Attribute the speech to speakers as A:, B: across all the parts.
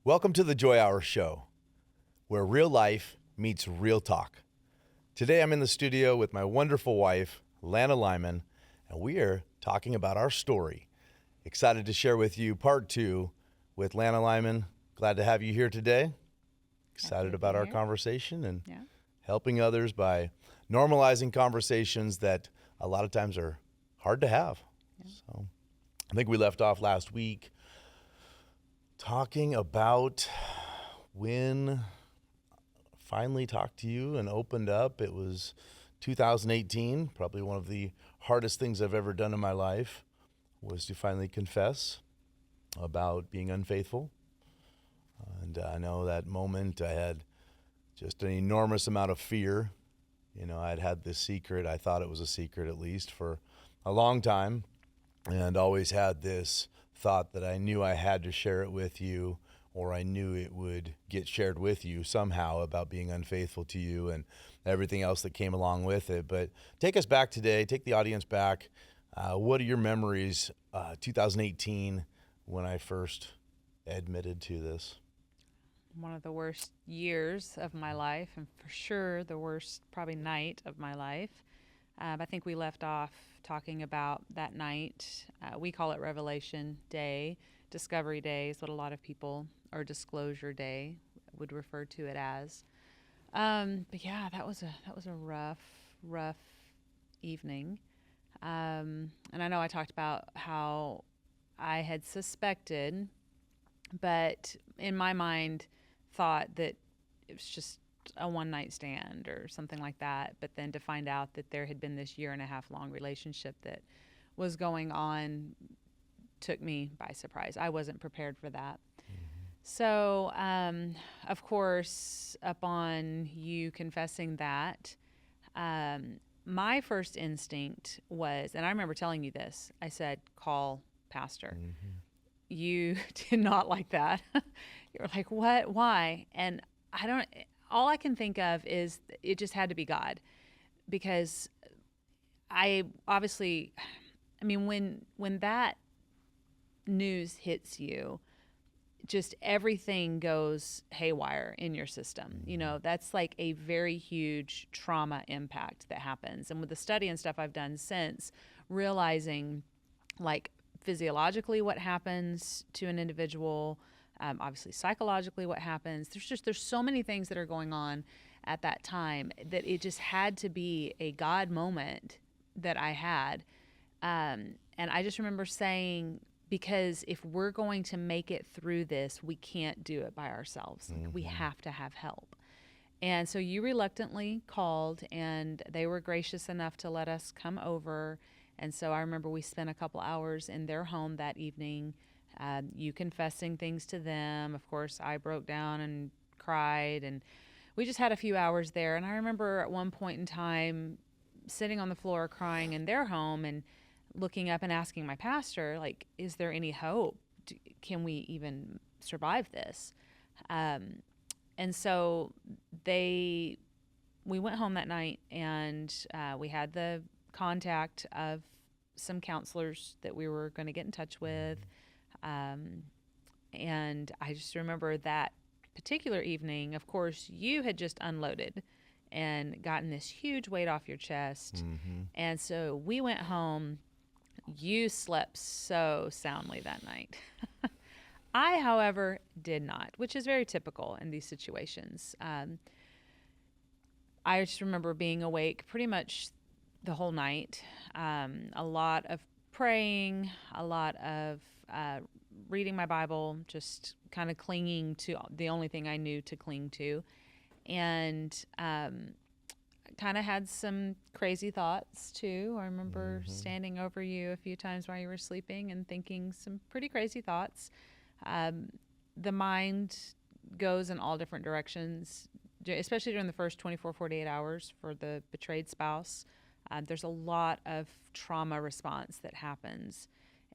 A: Welcome to the Joy Hour Show, where real life meets real talk. Today I'm in the studio with my wonderful wife, Lana Lyman, and we are talking about our story. Excited to share with you part 2 with Lana Lyman. Glad to have you here today. Excited about our conversation and helping others by normalizing conversations that a lot of times are hard to have. Yeah. So I think we left off last week talking about when I finally talked to you and opened up. It was 2018, probably one of the hardest things I've ever done in my life was to finally confess about being unfaithful. And I know that moment I had just an enormous amount of fear. You know, I'd had this secret, I thought it was a secret at least, for a long time, and always had this thought that I knew I had to share it with you, or I knew it would get shared with you somehow about being unfaithful to you and everything else that came along with it. But take us back today, take the audience back. What are your memories, 2018, when I first admitted to this?
B: One of the worst years of my life, and for sure the worst probably night of my life. I think we left off talking about that night. We call it Revelation Day. Discovery Day is what a lot of people, or Disclosure Day, would refer to it as. But yeah, that was a rough evening. And I know I talked about how I had suspected, but in my mind thought that it was just a one-night stand or something like that. But then to find out that there had been this 1.5-year long relationship that was going on took me by surprise. I wasn't prepared for that. So, of course, upon you confessing that, my first instinct was, and I remember telling you this, I said, call pastor. You did not like that. You were like, what? Why? And all I can think of is it just had to be God, because when that news hits you, just everything goes haywire in your system. You know, that's like a very huge trauma impact that happens. And with the study and stuff I've done since, realizing like physiologically what happens to an individual, obviously psychologically what happens, there's so many things that are going on at that time that it just had to be a God moment that I had. And I just remember saying, because if we're going to make it through this, we can't do it by ourselves. Like, we have to have help. And so you reluctantly called, and they were gracious enough to let us come over. And so I remember we spent a couple hours in their home that evening, you confessing things to them. Of course, I broke down and cried, and we just had a few hours there. And I remember at one point in time sitting on the floor crying in their home and looking up and asking my pastor, like, is there any hope? Can we even survive this? And so we went home that night, and we had the contact of some counselors that we were going to get in touch with. And I just remember that particular evening, of course, you had just unloaded and gotten this huge weight off your chest. And so we went home. You slept so soundly that night. I, however, did not, which is very typical in these situations. I just remember being awake pretty much the whole night. A lot of praying, a lot of reading my Bible, just kind of clinging to the only thing I knew to cling to. And kind of had some crazy thoughts too. I remember standing over you a few times while you were sleeping and thinking some pretty crazy thoughts. The mind goes in all different directions, especially during the first 24, 48 hours for the betrayed spouse. There's a lot of trauma response that happens,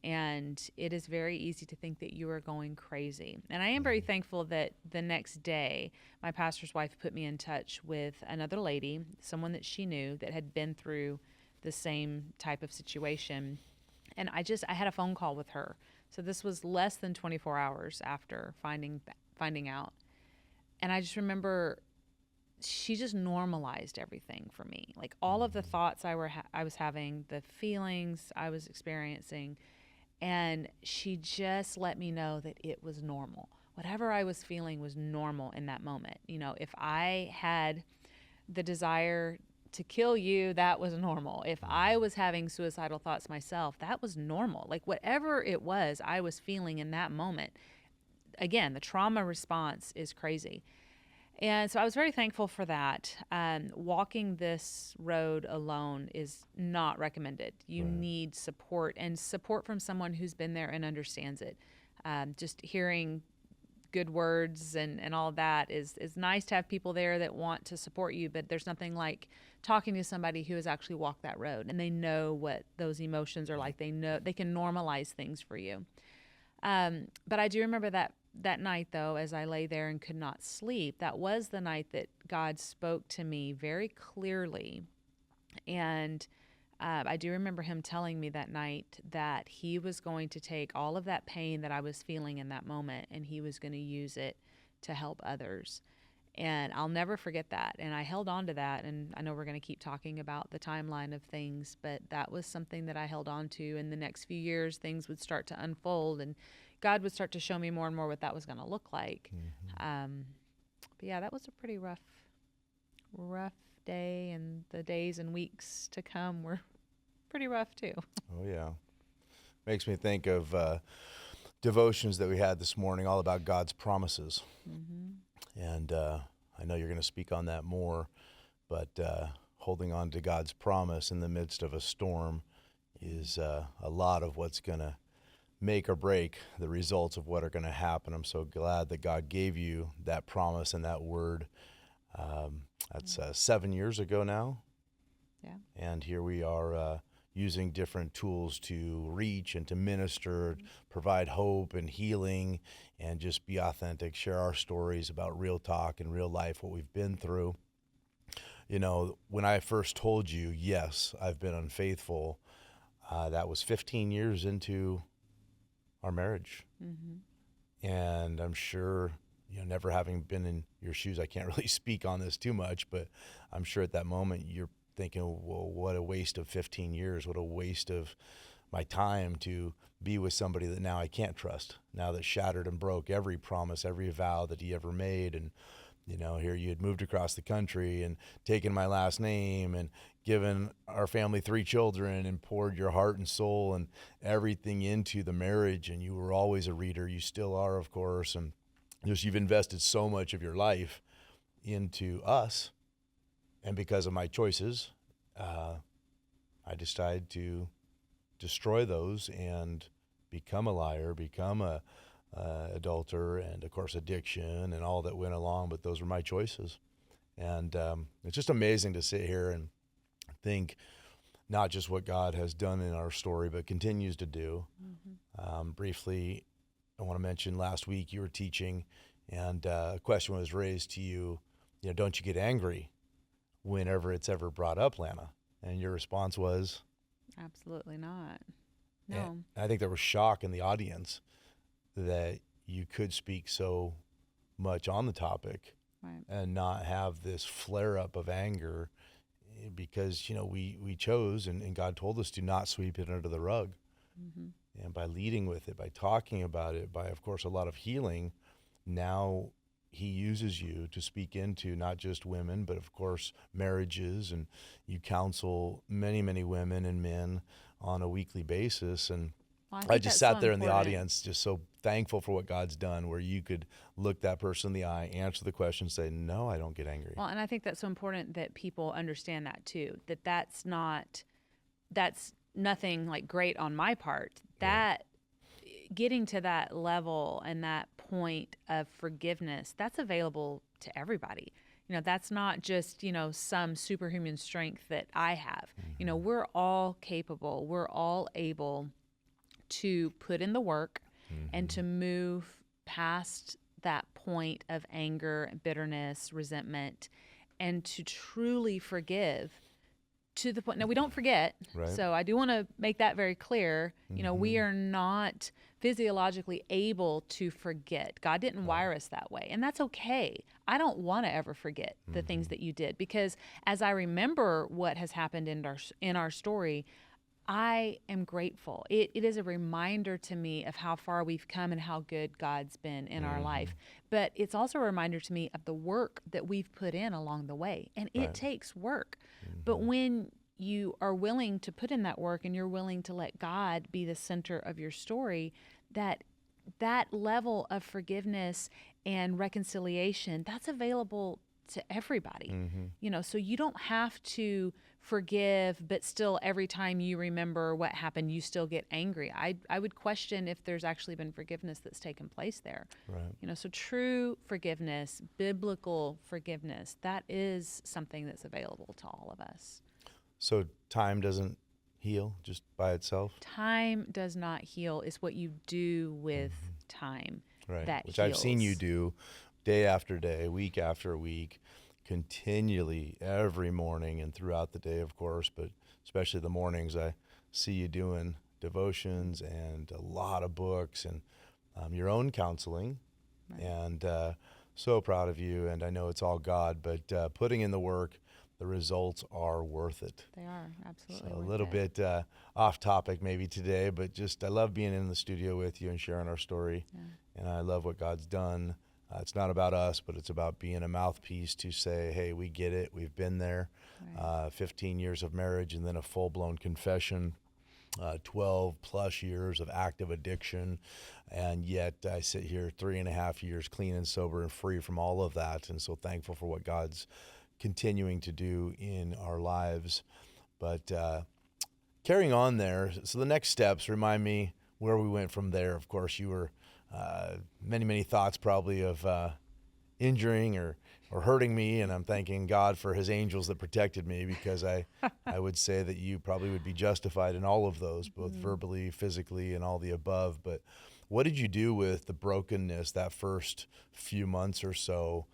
B: and it is very easy to think that you are going crazy. And I am very thankful that the next day, my pastor's wife put me in touch with another lady, someone that she knew that had been through the same type of situation. And I had a phone call with her. So this was less than 24 hours after finding out. And I just remember she just normalized everything for me. Like all of the thoughts I was having, the feelings I was experiencing, and she just let me know that it was normal. Whatever I was feeling was normal in that moment. You know, if I had the desire to kill you, that was normal. If I was having suicidal thoughts myself, that was normal. Like whatever it was I was feeling in that moment. Again, the trauma response is crazy. And so I was very thankful for that. Walking this road alone is not recommended. You need support, and support from someone who's been there and understands it. Just hearing good words and all of that is nice to have people there that want to support you, but there's nothing like talking to somebody who has actually walked that road and they know what those emotions are like. They know they can normalize things for you. But I do remember that night, though, as I lay there and could not sleep. That was the night that God spoke to me very clearly. And I do remember him telling me that night that he was going to take all of that pain that I was feeling in that moment and he was going to use it to help others. And I'll never forget that. And I held on to that. And I know we're going to keep talking about the timeline of things, but that was something that I held on to. In the next few years, things would start to unfold and God would start to show me more and more what that was going to look like. But yeah, that was a pretty rough day. And the days and weeks to come were pretty rough too.
A: Oh, yeah. Makes me think of devotions that we had this morning, all about God's promises. And I know you're going to speak on that more, but holding on to God's promise in the midst of a storm is a lot of what's going to make or break the results of what are going to happen. I'm so glad that God gave you that promise and that word. That's 7 years ago now.
B: Yeah.
A: And here we are using different tools to reach and to minister, provide hope and healing, and just be authentic, share our stories about real talk and real life, what we've been through. You know, when I first told you, yes, I've been unfaithful, that was 15 years into our marriage. And I'm sure, you know, never having been in your shoes, I can't really speak on this too much, but I'm sure at that moment you're thinking, well, what a waste of 15 years, what a waste of my time to be with somebody that now I can't trust, now that shattered and broke every promise, every vow that he ever made. And, you know, here you had moved across the country and taken my last name and given our family 3 children and poured your heart and soul and everything into the marriage. And you were always a reader. You still are, of course. And just you've invested so much of your life into us. And because of my choices, I decided to destroy those and become a liar, become a adulterer, and of course addiction and all that went along. But those were my choices, and it's just amazing to sit here and think not just what God has done in our story, but continues to do. Briefly, I want to mention last week you were teaching, and a question was raised to you. You know, don't you get angry whenever it's ever brought up, Lana? And your response was?
B: Absolutely not. No.
A: And I think there was shock in the audience that you could speak so much on the topic and not have this flare up of anger, because, you know, we chose and God told us to not sweep it under the rug. And by leading with it, by talking about it, by, of course, a lot of healing, now he uses you to speak into not just women, but of course marriages, and you counsel many, many women and men on a weekly basis. And I just sat there in the audience, just so thankful for what God's done, where you could look that person in the eye, answer the question, say, no, I don't get angry.
B: Well, and I think that's so important that people understand that too, that's nothing like great on my part. That getting to that level and that point of forgiveness, that's available to everybody. You know, that's not just, you know, some superhuman strength that I have. You know, we're all capable. We're all able to put in the work and to move past that point of anger, bitterness, resentment, and to truly forgive to the point. Now, we don't forget.
A: Right.
B: So I do want to make that very clear. You know, we are not physiologically able to forget. God didn't wire us that way. And that's okay. I don't want to ever forget the things that you did, because as I remember what has happened in our story, I am grateful. It is a reminder to me of how far we've come and how good God's been in our life. But it's also a reminder to me of the work that we've put in along the way. And it takes work. But when you are willing to put in that work and you're willing to let God be the center of your story, that level of forgiveness and reconciliation, that's available to everybody. You know, so you don't have to forgive, but still every time you remember what happened, you still get angry. I would question if there's actually been forgiveness that's taken place there.
A: Right.
B: You know, so true forgiveness, biblical forgiveness, that is something that's available to all of us.
A: So time doesn't heal just by itself?
B: Time does not heal. It's what you do with time
A: Right.
B: that
A: Which
B: heals.
A: I've seen you do day after day, week after week, continually every morning and throughout the day, of course, but especially the mornings. I see you doing devotions and a lot of books and your own counseling.
B: Right.
A: And so proud of you. And I know it's all God, but putting in the work, the results are worth it.
B: They are absolutely
A: So a
B: worth
A: little
B: it.
A: bit off topic maybe today, but just I love being in the studio with you and sharing our story.
B: Yeah.
A: And I love what God's done. It's not about us, but it's about being a mouthpiece to say, hey, we get it. We've been there.
B: Right.
A: 15 years of marriage and then a full-blown confession. 12 plus years of active addiction. And yet I sit here 3.5 years clean and sober and free from all of that. And so thankful for what God's continuing to do in our lives. But carrying on there, so the next steps, remind me where we went from there. Of course, you were many thoughts probably of injuring or hurting me, and I'm thanking God for his angels that protected me, because I would say that you probably would be justified in all of those, both verbally, physically, and all the above. But what did you do with the brokenness that first few months or so?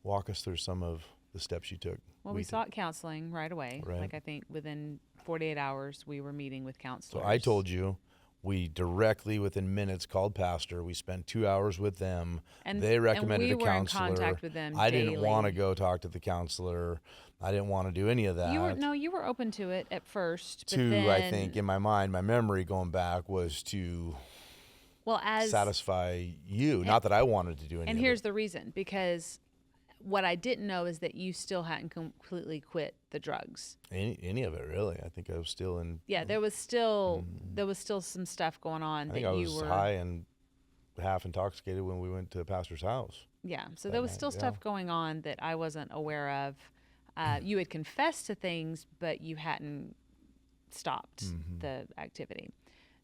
A: Walk us through some of the steps you took.
B: Well, we sought counseling right away.
A: Right.
B: Like I think within 48 hours, we were meeting with counselors.
A: So I told you, we directly within minutes called pastor. We spent 2 hours with them.
B: And
A: they recommended
B: and we
A: a counselor.
B: Were in contact with them
A: I
B: daily.
A: didn't want to go talk to the counselor. I didn't want to do any of that.
B: You were open to it at first. But
A: I think in my mind, my memory going back was to satisfy you. Not that I wanted to do anything.
B: And here's the reason, because what I didn't know is that you still hadn't completely quit the drugs.
A: Any of it, really. I think I was still in.
B: Yeah, there was still some stuff going on.
A: I think I was high and half intoxicated when we went to pastor's house.
B: Yeah, so there was still stuff going on that I wasn't aware of. You had confessed to things, but you hadn't stopped the activity.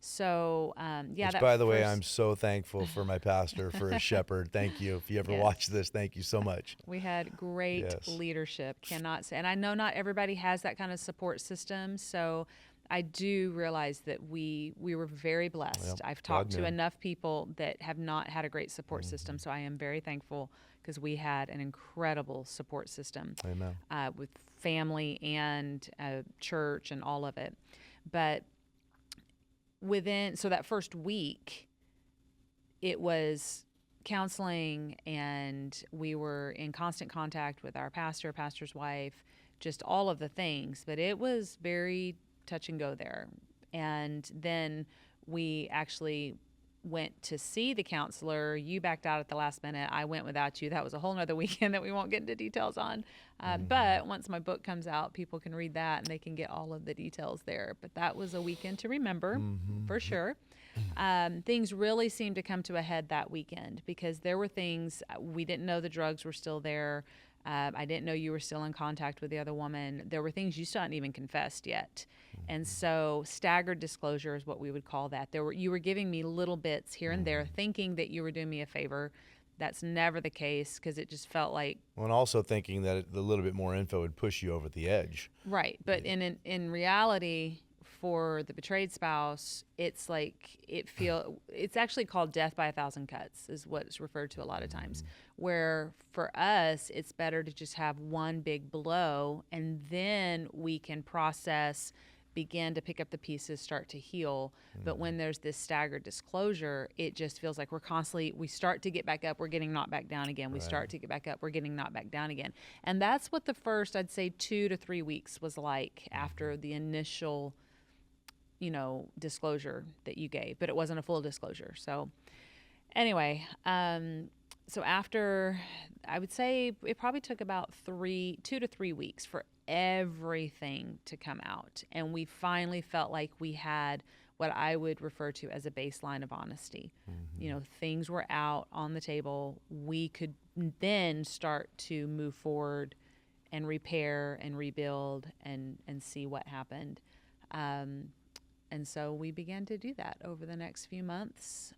B: So,
A: Which, by the way, I'm so thankful for my pastor, for his shepherd. Thank you. If you ever watch this, thank you so much.
B: We had great leadership. Cannot say. And I know not everybody has that kind of support system. So I do realize that we were very blessed.
A: Well,
B: I've talked to enough people that have not had a great support system. So I am very thankful, because we had an incredible support system.
A: Amen.
B: With family and church and all of it. But so that first week, it was counseling, and we were in constant contact with our pastor's wife, just all of the things. But it was very touch and go there. And then we actually went to see the counselor. You backed out at the last minute. I went without you. That was a whole nother weekend that we won't get into details on. But once my book comes out, people can read that and they can get all of the details there. But that was a weekend to remember, for sure. Things really seemed to come to a head that weekend, because there were things we didn't know the drugs were still there. I didn't know you were still in contact with the other woman. There were things you still hadn't even confessed yet. And so staggered disclosure is what we would call that. You were giving me little bits here and there, thinking that you were doing me a favor. That's never the case, because it just felt like...
A: Well, and also thinking that the little bit more info would push you over the edge.
B: Right. But in reality, for the betrayed spouse, it's like it's actually called death by 1,000 cuts is what it's referred to a lot of times, where for us it's better to just have one big blow, and then we can process, begin to pick up the pieces, start to heal. But when there's this staggered disclosure, it just feels like we start to get back up, we're getting knocked back down again. We start to get back up, we're getting knocked back down again. And that's what the first, I'd say 2 to 3 weeks was like after the initial, disclosure that you gave, but it wasn't a full disclosure. So anyway, so after, I would say it probably took about 2 to 3 weeks for everything to come out. And we finally felt like we had what I would refer to as a baseline of honesty. Things were out on the table. We could then start to move forward and repair and rebuild and see what happened. And so we began to do that over the next few months.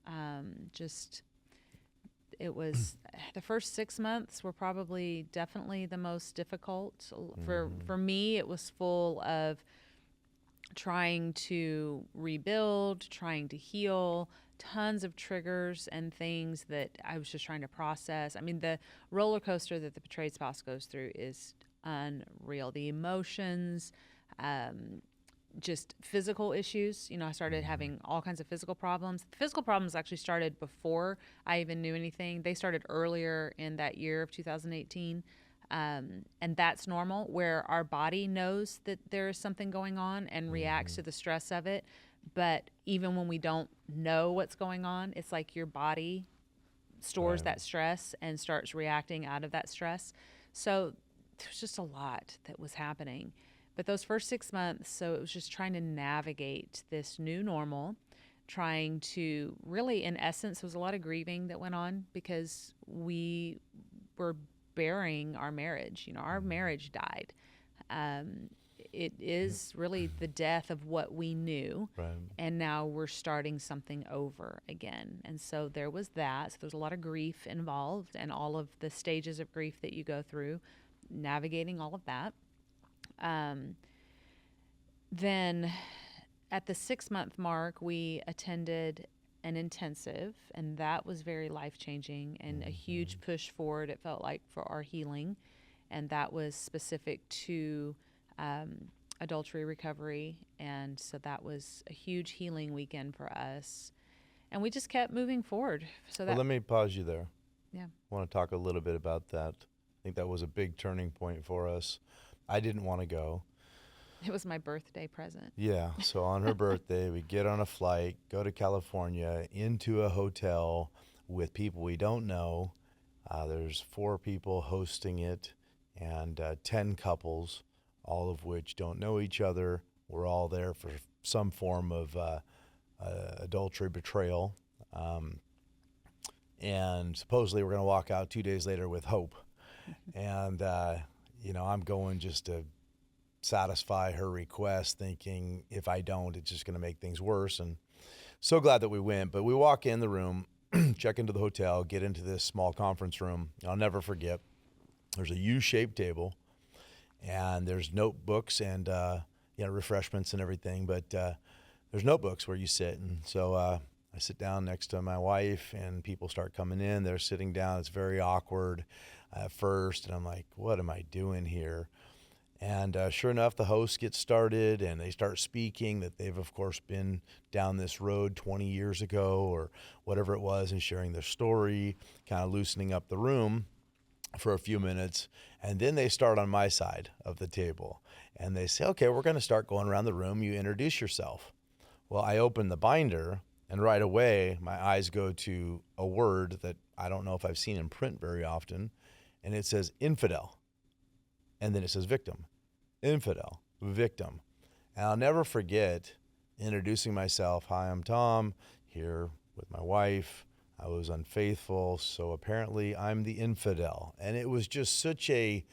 B: It was the first 6 months were probably definitely the most difficult. For me, it was full of trying to rebuild, trying to heal, tons of triggers and things that I was just trying to process. I mean, the roller coaster that the betrayed spouse goes through is unreal. The emotions, just physical issues. I started having all kinds of physical problems. The physical problems actually started before I even knew anything. They started earlier in that year of 2018. And that's normal, where our body knows that there is something going on and reacts to the stress of it. But even when we don't know what's going on, it's like your body stores that stress and starts reacting out of that stress. So there's just a lot that was happening. But those first 6 months, so it was just trying to navigate this new normal, trying to really, in essence, there was a lot of grieving that went on because we were burying our marriage. Our marriage died. It is really the death of what we knew.
A: Right.
B: And now we're starting something over again. And so there was that. So there's a lot of grief involved and all of the stages of grief that you go through, navigating all of that. Then at the 6-month mark, we attended an intensive, and that was very life-changing and a huge push forward, it felt like, for our healing. And that was specific to adultery recovery. And so that was a huge healing weekend for us. And we just kept moving forward. So
A: Well, let me pause you there.
B: Yeah.
A: I want to talk a little bit about that. I think that was a big turning point for us. I didn't want to go.
B: It was my birthday present.
A: Yeah. So on her birthday, we get on a flight, go to California, into a hotel with people we don't know. There's 4 people hosting it and 10 couples, all of which don't know each other. We're all there for some form of adultery, betrayal. And supposedly we're going to walk out 2 days later with hope. And, I'm going just to satisfy her request, thinking if I don't, it's just going to make things worse. And so glad that we went. But we walk in the room, check into the hotel, get into this small conference room. I'll never forget. There's a U-shaped table, and there's notebooks and refreshments and everything. But there's notebooks where you sit. And so I sit down next to my wife, and people start coming in. They're sitting down. It's very awkward at first. And I'm like, what am I doing here? And sure enough, the host gets started, and they start speaking that they've, of course, been down this road 20 years ago or whatever it was, and sharing their story, kind of loosening up the room for a few minutes. And then they start on my side of the table, and they say, okay, we're going to start going around the room. You introduce yourself. Well, I open the binder, and right away, my eyes go to a word that I don't know if I've seen in print very often, and it says infidel. And then it says victim, infidel, victim. And I'll never forget introducing myself. Hi, I'm Tom, here with my wife. I was unfaithful, so apparently I'm the infidel. And it was just such a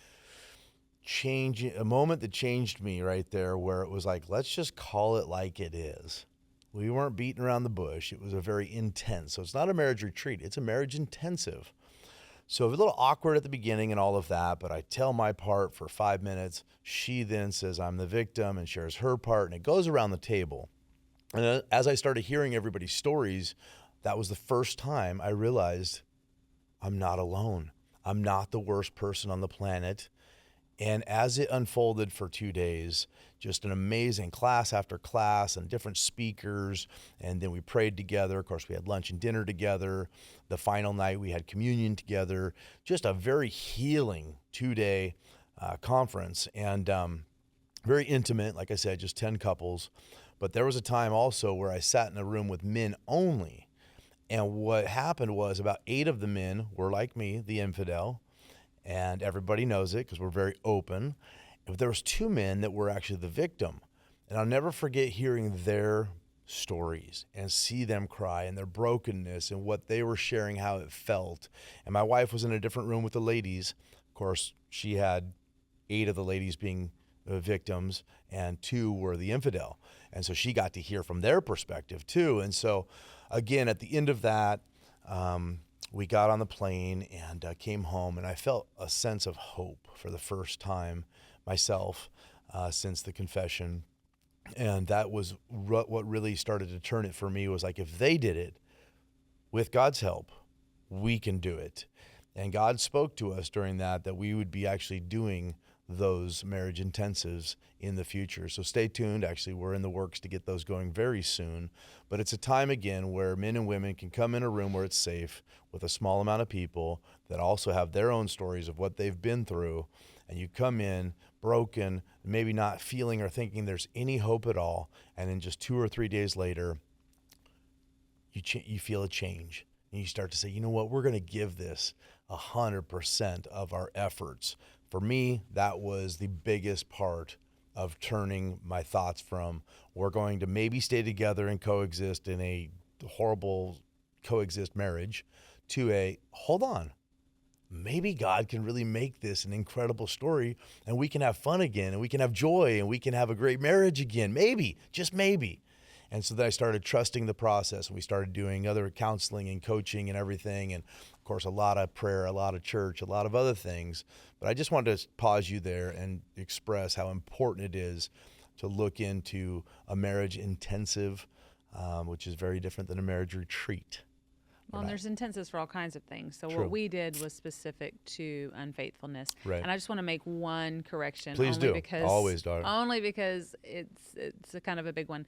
A: moment that changed me right there, where it was like, let's just call it like it is. We weren't beating around the bush. It was a very intense. So it's not a marriage retreat. It's a marriage intensive. So a little awkward at the beginning and all of that, but I tell my part for 5 minutes. She then says I'm the victim and shares her part, and it goes around the table. And as I started hearing everybody's stories, that was the first time I realized I'm not alone. I'm not the worst person on the planet. And as it unfolded for 2 days, just an amazing class after class and different speakers. And then we prayed together. Of course, we had lunch and dinner together. The final night, we had communion together. Just a very healing 2-day conference. And very intimate, like I said, just 10 couples. But there was a time also where I sat in a room with men only. And what happened was about 8 of the men were like me, the infidel. And everybody knows it because we're very open. But there was 2 men that were actually the victim. And I'll never forget hearing their stories and see them cry and their brokenness and what they were sharing, how it felt. And my wife was in a different room with the ladies. Of course, she had 8 of the ladies being victims and 2 were the infidel. And so she got to hear from their perspective too. And so again, at the end of that, we got on the plane and came home, and I felt a sense of hope for the first time myself since the confession. And that was what really started to turn it for me, was like, if they did it, with God's help, we can do it. And God spoke to us during that we would be actually doing those marriage intensives in the future. So stay tuned. Actually, we're in the works to get those going very soon. But it's a time again where men and women can come in a room where it's safe with a small amount of people that also have their own stories of what they've been through. And you come in broken, maybe not feeling or thinking there's any hope at all. And then just 2 or 3 days later, you feel a change. And you start to say, you know what, we're going to give this 100% of our efforts. For me, that was the biggest part of turning my thoughts from we're going to maybe stay together and coexist in a horrible coexist marriage to a hold on, maybe God can really make this an incredible story and we can have fun again and we can have joy and we can have a great marriage again. Maybe, just maybe. And so then I started trusting the process, and we started doing other counseling and coaching and everything. And of course, a lot of prayer, a lot of church, a lot of other things. But I just wanted to pause you there and express how important it is to look into a marriage intensive, which is very different than a marriage retreat.
B: Well, and there's intensives for all kinds of things. So
A: True.
B: what we did was specific to unfaithfulness.
A: Right.
B: And I just want to make one correction.
A: Please
B: only
A: do.
B: Because,
A: Always, darling.
B: Only because it's a kind of a big one.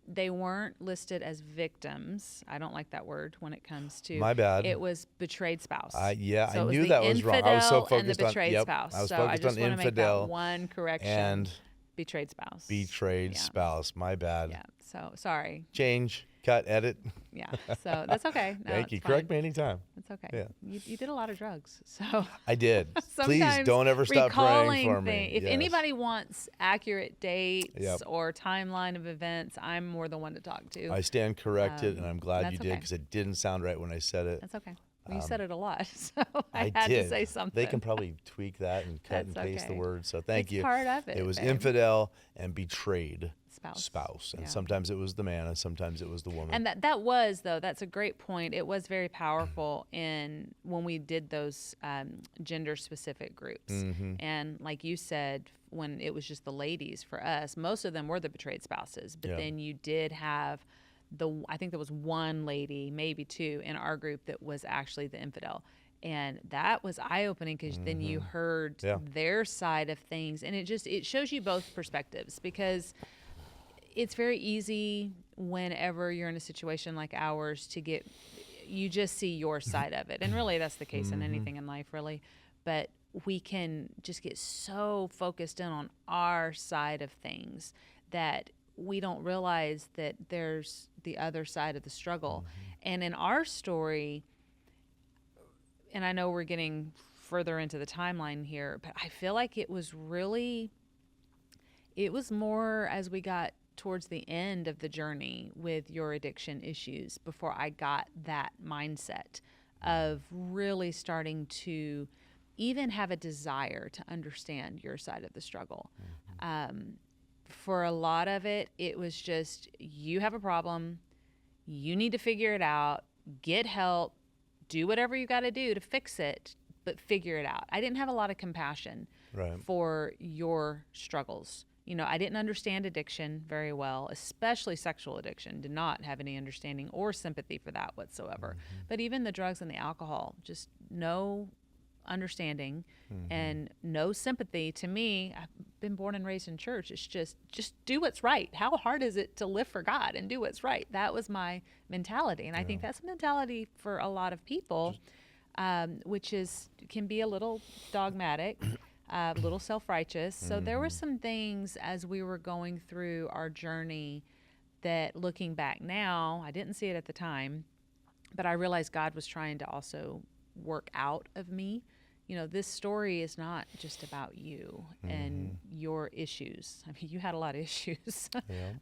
B: They weren't listed as victims. I don't like that word when it comes to.
A: My bad.
B: It was betrayed spouse.
A: So I knew
B: was
A: that was wrong. I was so focused
B: and the betrayed
A: on
B: spouse.
A: I was
B: so
A: focused
B: I just
A: on
B: want to make
A: infidel
B: that one correction.
A: and
B: betrayed spouse.
A: Betrayed spouse. My bad.
B: Yeah. So sorry.
A: Change. Cut. Edit.
B: Yeah. So that's okay. No,
A: Thank you.
B: it's
A: Correct
B: fine.
A: me anytime.
B: That's okay.
A: Yeah.
B: You did a lot of drugs, so
A: I did. Please
B: sometimes
A: don't ever stop praying for me.
B: If
A: Yes.
B: anybody wants accurate dates
A: Yep.
B: or timeline of events, I'm more the one to talk to.
A: I stand corrected, and I'm glad you
B: that's
A: did
B: okay.
A: because it didn't sound right when I said it.
B: That's okay. Well, you said it a lot, so I
A: I
B: had
A: did.
B: to say something.
A: They can probably tweak that and cut and
B: That's
A: paste the
B: okay.
A: words. So thank
B: It's
A: you.
B: part of it,
A: It was
B: babe.
A: infidel and betrayed
B: Spouse.
A: And
B: Yeah.
A: sometimes it was the man, and sometimes it was the woman.
B: And that was, though, that's a great point. It was very powerful in when we did those gender-specific groups.
A: Mm-hmm.
B: And like you said, when it was just the ladies for us, most of them were the betrayed spouses. But
A: Yeah.
B: then you did have I think there was one lady, maybe 2, in our group that was actually the infidel. And that was eye-opening because then you heard
A: Yeah.
B: their side of things. And it shows you both perspectives, because it's very easy whenever you're in a situation like ours you just see your side of it. And really that's the case in anything in life, really. But we can just get so focused in on our side of things that we don't realize that there's the other side of the struggle. And in our story, and I know we're getting further into the timeline here, but I feel like it was more as we got towards the end of the journey with your addiction issues before I got that mindset of really starting to even have a desire to understand your side of the struggle. For a lot of it, it was just, you have a problem, you need to figure it out, get help, do whatever you got to do to fix it, but figure it out. I didn't have a lot of compassion
A: Right.
B: for your struggles. You know, I didn't understand addiction very well, especially sexual addiction. Did not have any understanding or sympathy for that whatsoever. But even the drugs and the alcohol, just no understanding and no sympathy. To me, I've been born and raised in church. It's just do what's right. How hard is it to live for God and do what's right? That was my mentality. And I think that's a mentality for a lot of people, which can be a little dogmatic. A little self-righteous. So there were some things as we were going through our journey that, looking back now, I didn't see it at the time, but I realized God was trying to also work out of me. You know, this story is not just about you and your issues. I mean, you had a lot of issues,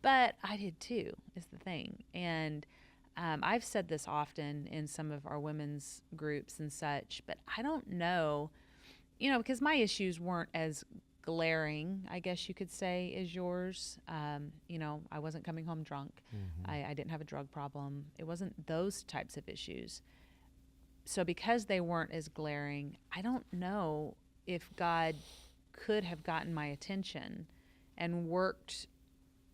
B: but I did too, is the thing. And I've said this often in some of our women's groups and such, but I don't know, you know, because my issues weren't as glaring, I guess you could say, as yours. You know, I wasn't coming home drunk. I didn't have a drug problem. It wasn't those types of issues. So because they weren't as glaring, I don't know if God could have gotten my attention and worked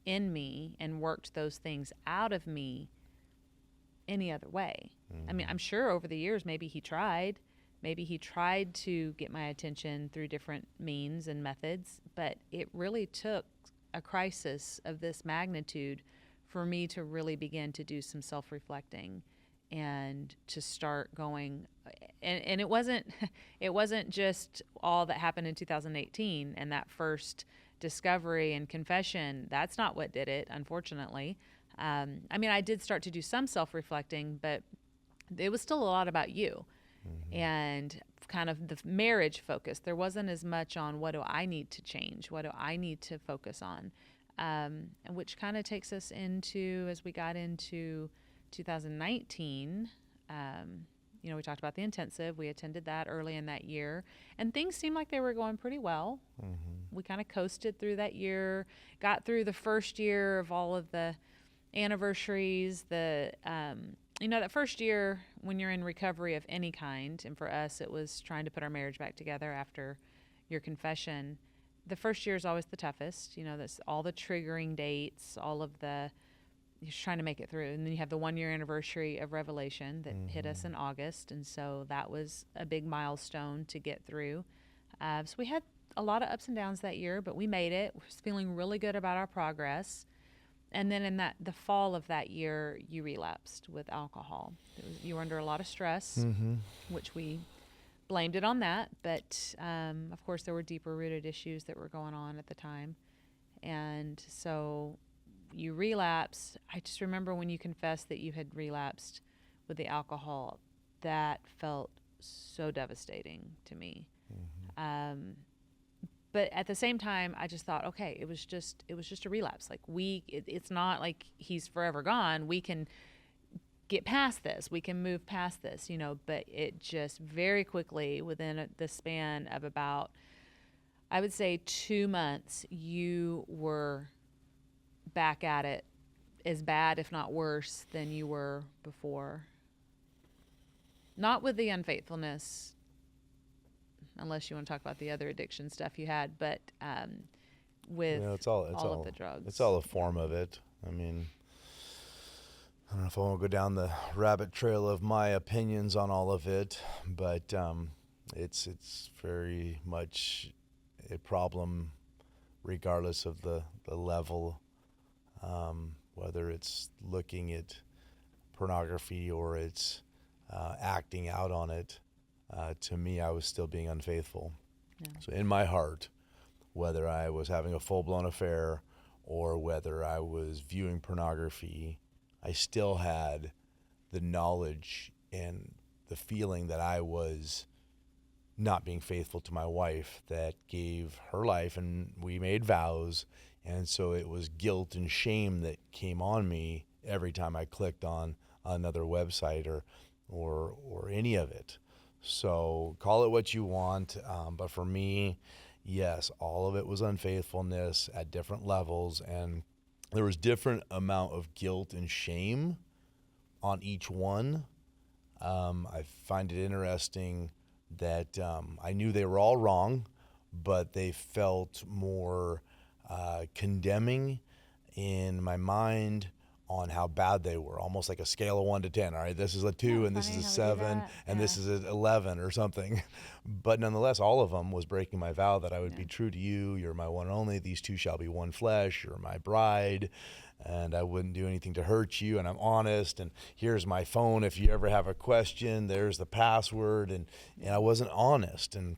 B: in me and worked those things out of me any other way. I mean, I'm sure over the years, maybe he tried. Maybe he tried to get my attention through different means and methods, but it really took a crisis of this magnitude for me to really begin to do some self-reflecting and to start going. And it wasn't just all that happened in 2018 and that first discovery and confession. That's not what did it, unfortunately. I mean, I did start to do some self-reflecting, but it was still a lot about you. And kind of the marriage focus. There wasn't as much on what do I need to change? What do I need to focus on? And which kind of takes us into, as we got into 2019, you know, we talked about the intensive. We attended that early in that year, and things seemed like they were going pretty well. We kind of coasted through that year, got through the first year of all of the anniversaries, you know, that first year when you're in recovery of any kind, and for us it was trying to put our marriage back together after your confession, the first year is always the toughest. You know, that's all the triggering dates, all of the, you're trying to make it through. And then you have the 1 year anniversary of Revelation that hit us in August, and so that was a big milestone to get through. So we had a lot of ups and downs that year, but we made it. We was feeling really good about our progress. And then in the fall of that year, you relapsed with alcohol. You were under a lot of stress, which we blamed it on that. But, of course, there were deeper rooted issues that were going on at the time. And so you relapsed. I just remember when you confessed that you had relapsed with the alcohol, that felt so devastating to me. But at the same time, I just thought, okay, it was just a relapse. Like it's not like he's forever gone. We can get past this. We can move past this, you know. But it just very quickly, within the span of about, I would say 2 months, you were back at it as bad, if not worse, than you were before. Not with the unfaithfulness, unless you want to talk about the other addiction stuff you had, but with
A: it's all
B: of the drugs.
A: It's all a form of it. I mean, I don't know if I want to go down the rabbit trail of my opinions on all of it, but it's very much a problem regardless of the level, whether it's looking at pornography or it's acting out on it. To me, I was still being unfaithful. Yeah. So in my heart, whether I was having a full-blown affair or whether I was viewing pornography, I still had the knowledge and the feeling that I was not being faithful to my wife that gave her life, and we made vows. And so it was guilt and shame that came on me every time I clicked on another website or any of it. So call it what you want, but for me, yes, all of it was unfaithfulness at different levels, and there was different amount of guilt and shame on each one. I find it interesting that I knew they were all wrong, but they felt more condemning in my mind on how bad they were, almost like a scale of 1 to 10. All right, this is a 2 and this is a 7 and this is an 11 or something. But nonetheless, all of them was breaking my vow that I would be true to you. You're my one and only. These two shall be one flesh. You're my bride. And I wouldn't do anything to hurt you. And I'm honest. And here's my phone. If you ever have a question, there's the password. And I wasn't honest. And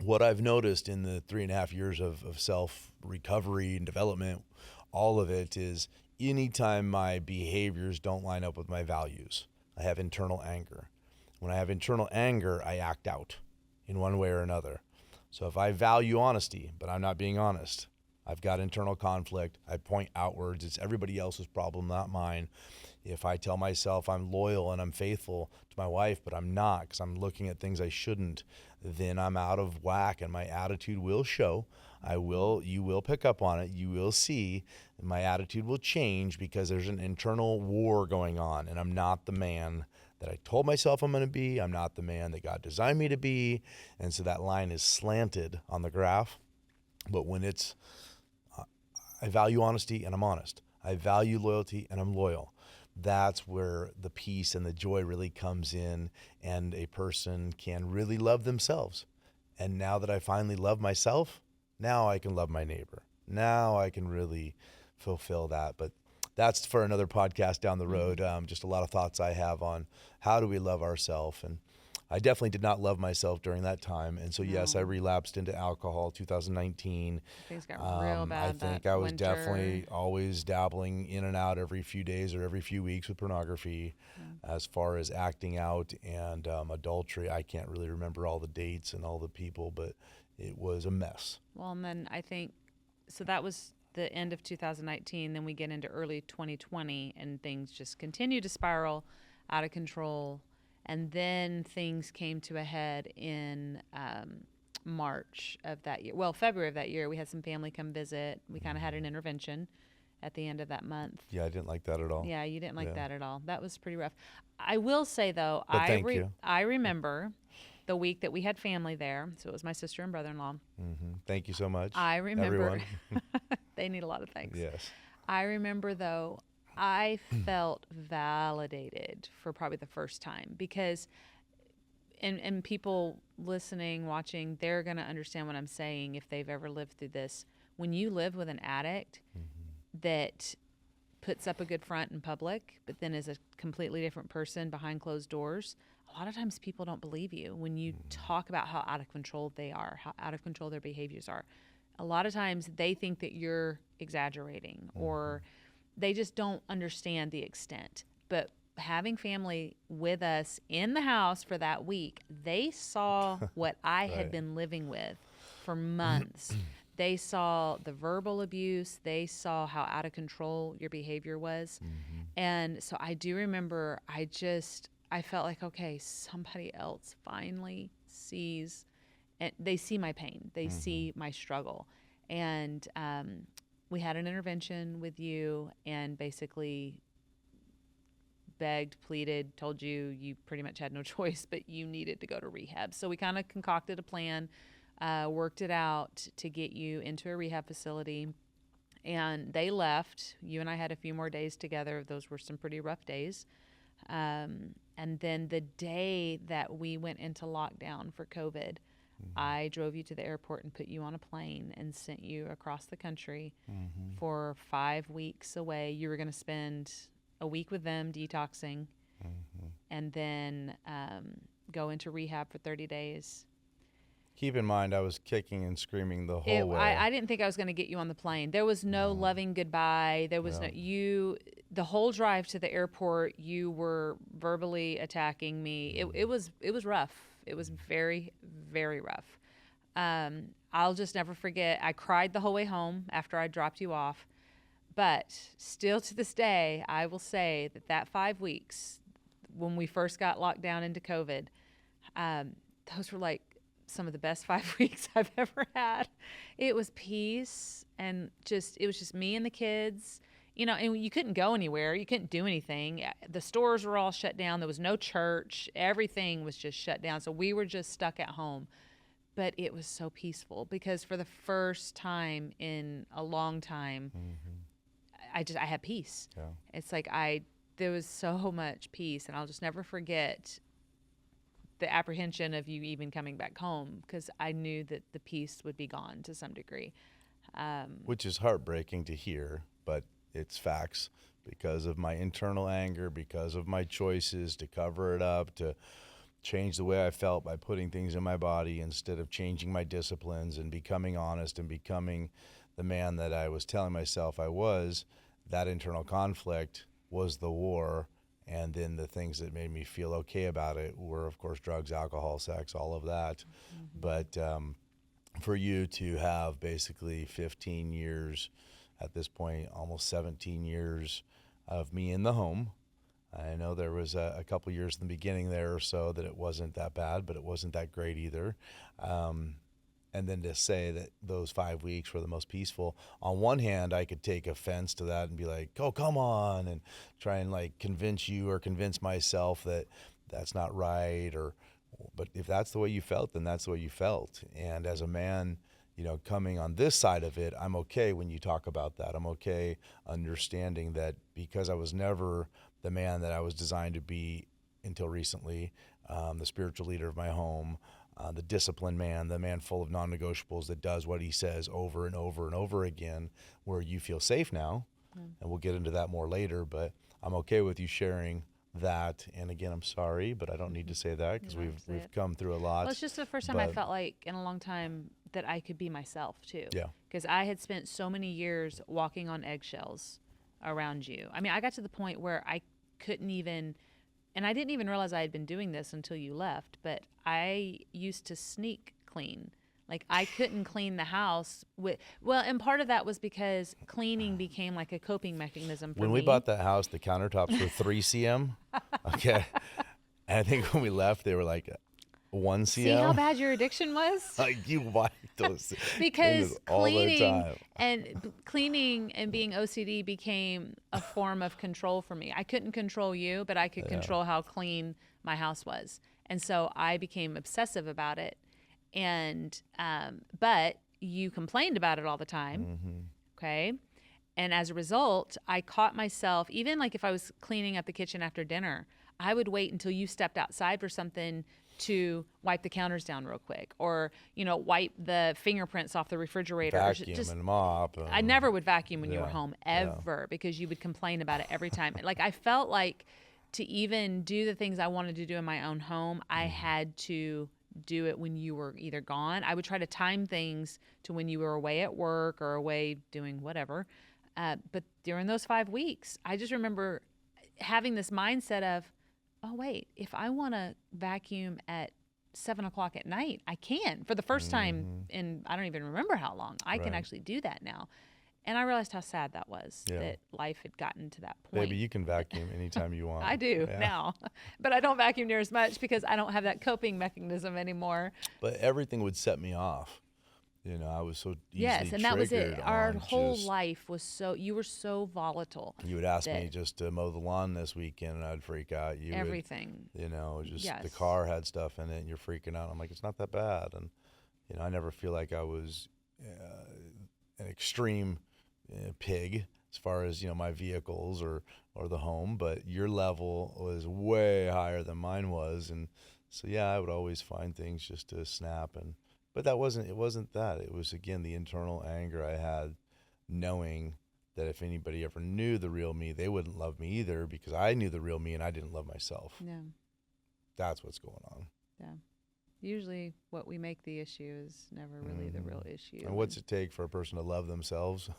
A: what I've noticed in the 3.5 years of self recovery and development, all of it is anytime my behaviors don't line up with my values, I have internal anger. When I have internal anger, I act out in one way or another. So if I value honesty, but I'm not being honest, I've got internal conflict. I point outwards. It's everybody else's problem, not mine. If I tell myself I'm loyal and I'm faithful to my wife, but I'm not because I'm looking at things I shouldn't, then I'm out of whack and my attitude will show. You will pick up on it. You will see my attitude will change because there's an internal war going on and I'm not the man that I told myself I'm going to be. I'm not the man that God designed me to be. And so that line is slanted on the graph. But when it's, I value honesty and I'm honest. I value loyalty and I'm loyal. That's where the peace and the joy really comes in and a person can really love themselves. And now that I finally love myself, now I can love my neighbor. Now I can really fulfill that. But that's for another podcast down the road. Just a lot of thoughts I have on how do we love ourselves. And I definitely did not love myself during that time. And so, yes, I relapsed into alcohol 2019.
B: Things got real bad.
A: I think I was definitely always dabbling in and out every few days or every few weeks with pornography. As far as acting out and adultery, I can't really remember all the dates and all the people, but it was a mess.
B: Well, and then I think, so that was the end of 2019. Then we get into early 2020 and things just continue to spiral out of control. And then things came to a head in March of that year. Well, February of that year, we had some family come visit. We kind of had an intervention at the end of that month.
A: Yeah, I didn't like that at all.
B: Yeah, you didn't like that at all. That was pretty rough. I will say, though, I remember the week that we had family there. So it was my sister and brother-in-law.
A: Thank you so much.
B: I remember.
A: Everyone.
B: They need a lot of thanks.
A: Yes.
B: I remember, though, I felt validated for probably the first time because, and people listening, watching, they're going to understand what I'm saying if they've ever lived through this. When you live with an addict that puts up a good front in public, but then is a completely different person behind closed doors, a lot of times people don't believe you when you talk about how out of control they are, how out of control their behaviors are. A lot of times they think that you're exaggerating or they just don't understand the extent. But having family with us in the house for that week, they saw what I had been living with for months. They saw the verbal abuse. They saw how out of control your behavior was. And so I do remember I felt like, okay, somebody else finally sees, and they see my pain. They see my struggle. And we had an intervention with you and basically begged, pleaded, told you pretty much had no choice, but you needed to go to rehab. So we kind of concocted a plan, worked it out to get you into a rehab facility. And they left. You and I had a few more days together. Those were some pretty rough days. And then the day that we went into lockdown for COVID, I drove you to the airport and put you on a plane and sent you across the country for 5 weeks away. You were going to spend a week with them detoxing and then go into rehab for 30 days.
A: Keep in mind, I was kicking and screaming the whole way.
B: I didn't think I was going to get you on the plane. There was no loving goodbye. There was the whole drive to the airport, you were verbally attacking me. It was rough. It was very, very rough. I'll just never forget. I cried the whole way home after I dropped you off. But still to this day, I will say that 5 weeks when we first got locked down into COVID, those were like some of the best 5 weeks I've ever had. It was peace and it was just me and the kids. you know, and you couldn't go anywhere. You couldn't do anything. The stores were all shut down. There was no church. Everything was just shut down. So we were just stuck at home. But it was so peaceful because for the first time in a long time, I had peace.
A: Yeah.
B: It's like there was so much peace, and I'll just never forget the apprehension of you even coming back home because I knew that the peace would be gone to some degree.
A: Which is heartbreaking to hear, but it's facts because of my internal anger, because of my choices to cover it up, to change the way I felt by putting things in my body instead of changing my disciplines and becoming honest and becoming the man that I was telling myself I was. That internal conflict was the war. And then the things that made me feel okay about it were, of course, drugs, alcohol, sex, all of that. But for you to have basically 15 years, at this point, almost 17 years of me in the home. I know there was a couple years in the beginning there or so that it wasn't that bad, but it wasn't that great either. And then to say that those 5 weeks were the most peaceful, on one hand, I could take offense to that and be like, oh, come on, and try and like convince you or convince myself that that's not right. But if that's the way you felt, then that's the way you felt. And as a man, you know, coming on this side of it, I'm okay when you talk about that. I'm okay understanding that because I was never the man that I was designed to be until recently, the spiritual leader of my home, the disciplined man, the man full of non-negotiables that does what he says over and over and over again, where you feel safe now. And we'll get into that more later, but I'm okay with you sharing that. And again, I'm sorry, but I don't need to say that because we've come through a lot.
B: Well, it's just the first time I felt like in a long time that I could be myself too.
A: Yeah.
B: Because I had spent so many years walking on eggshells around you. I mean, I got to the point where I couldn't even, and I didn't even realize I had been doing this until you left, but I used to sneak clean. Like I couldn't clean the house and part of that was because cleaning became like a coping mechanism for me.
A: When we bought that house, the countertops were 3 cm. Okay. And I think when we left, they were like 1 cm.
B: See how bad your addiction was?
A: Like you wiped those
B: because
A: things all the time.
B: cleaning and being OCD became a form of control for me. I couldn't control you, but I could control how clean my house was. And so I became obsessive about it. And but you complained about it all the time. Okay. And as a result, I caught myself, even like if I was cleaning up the kitchen after dinner, I would wait until you stepped outside for something to wipe the counters down real quick, or, you know, wipe the fingerprints off the refrigerator.
A: Vacuum and mop.
B: I never would vacuum when you were home, ever, because you would complain about it every time. Like I felt like to even do the things I wanted to do in my own home, I had to do it when you were either gone. I would try to time things to when you were away at work or away doing whatever. But during those 5 weeks, I just remember having this mindset of, oh, wait, if I want to vacuum at 7 o'clock at night, I can. For the first time in, I don't even remember how long, I can actually do that now. And I realized how sad that was, that life had gotten to that point.
A: Baby, you can vacuum anytime you want.
B: I do now. But I don't vacuum near as much because I don't have that coping mechanism anymore.
A: But everything would set me off. You know, I was so easily
B: Yes, and that was it. Our whole
A: just,
B: life was you were so volatile.
A: You would ask me just to mow the lawn this weekend, and I'd freak out.
B: Everything.
A: You know, just the car had stuff in it, and you're freaking out. I'm like, it's not that bad. And, you know, I never feel like I was an extreme pig as far as, you know, my vehicles or the home, but your level was way higher than mine was. And so, yeah, I would always find things just to snap. But it wasn't that. It was, again, the internal anger I had, knowing that if anybody ever knew the real me, they wouldn't love me either, because I knew the real me and I didn't love myself.
B: Yeah.
A: That's what's going on.
B: Yeah. Usually what we make the issue is never really the real issue.
A: And what's it take for a person to love themselves?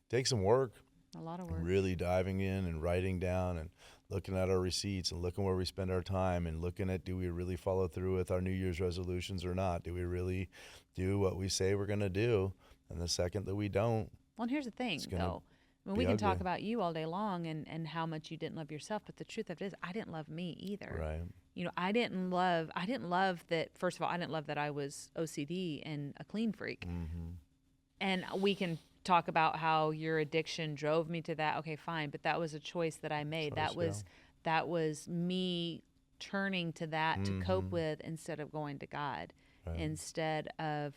A: Take some work.
B: A lot of work.
A: Really diving in and writing down and looking at our receipts and looking where we spend our time and looking at, do we really follow through with our New Year's resolutions or not? Do we really do what we say we're going to do? And the second that we don't.
B: Well, and here's the thing, though. I mean, we can talk about you all day long and how much you didn't love yourself, but the truth of it is, I didn't love me either.
A: Right.
B: You know, I didn't love that. First of all, I didn't love that I was OCD and a clean freak. And we can talk about how your addiction drove me to that. Okay, fine, but that was a choice that I made. That was me turning to that to cope with instead of going to God, instead of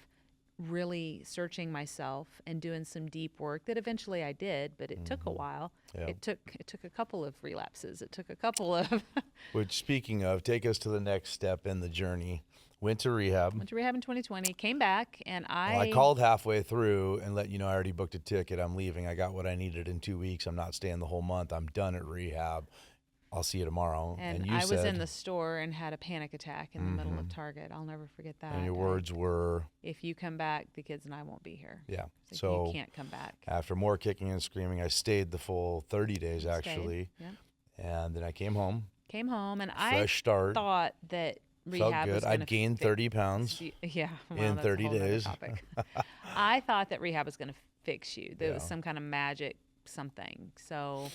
B: really searching myself and doing some deep work that eventually I did, but it took a while.
A: Yeah.
B: It took a couple of relapses. It took a couple of
A: Which, speaking of, take us to the next step in the journey. Went to rehab.
B: Went to rehab in 2020, came back, and
A: I called halfway through and let you know I already booked a ticket. I'm leaving. I got what I needed in 2 weeks. I'm not staying the whole month. I'm done at rehab. I'll see you tomorrow.
B: And
A: you
B: I
A: said,
B: was in the store and had a panic attack in the middle of Target. I'll never forget that.
A: And your words were,
B: if you come back, the kids and I won't be here.
A: Yeah.
B: Like,
A: so
B: you can't come back.
A: After more kicking and screaming, I stayed the full 30 days actually.
B: Yeah.
A: And then I came home.
B: And
A: Fresh start.
B: thought that
A: Felt
B: rehab
A: good.
B: was
A: I'd gained 30 pounds.
B: Yeah. Well,
A: in
B: that's
A: 30
B: a whole nother
A: days.
B: topic. I thought that rehab was going to fix you. There
A: Yeah.
B: was some kind of magic something. So,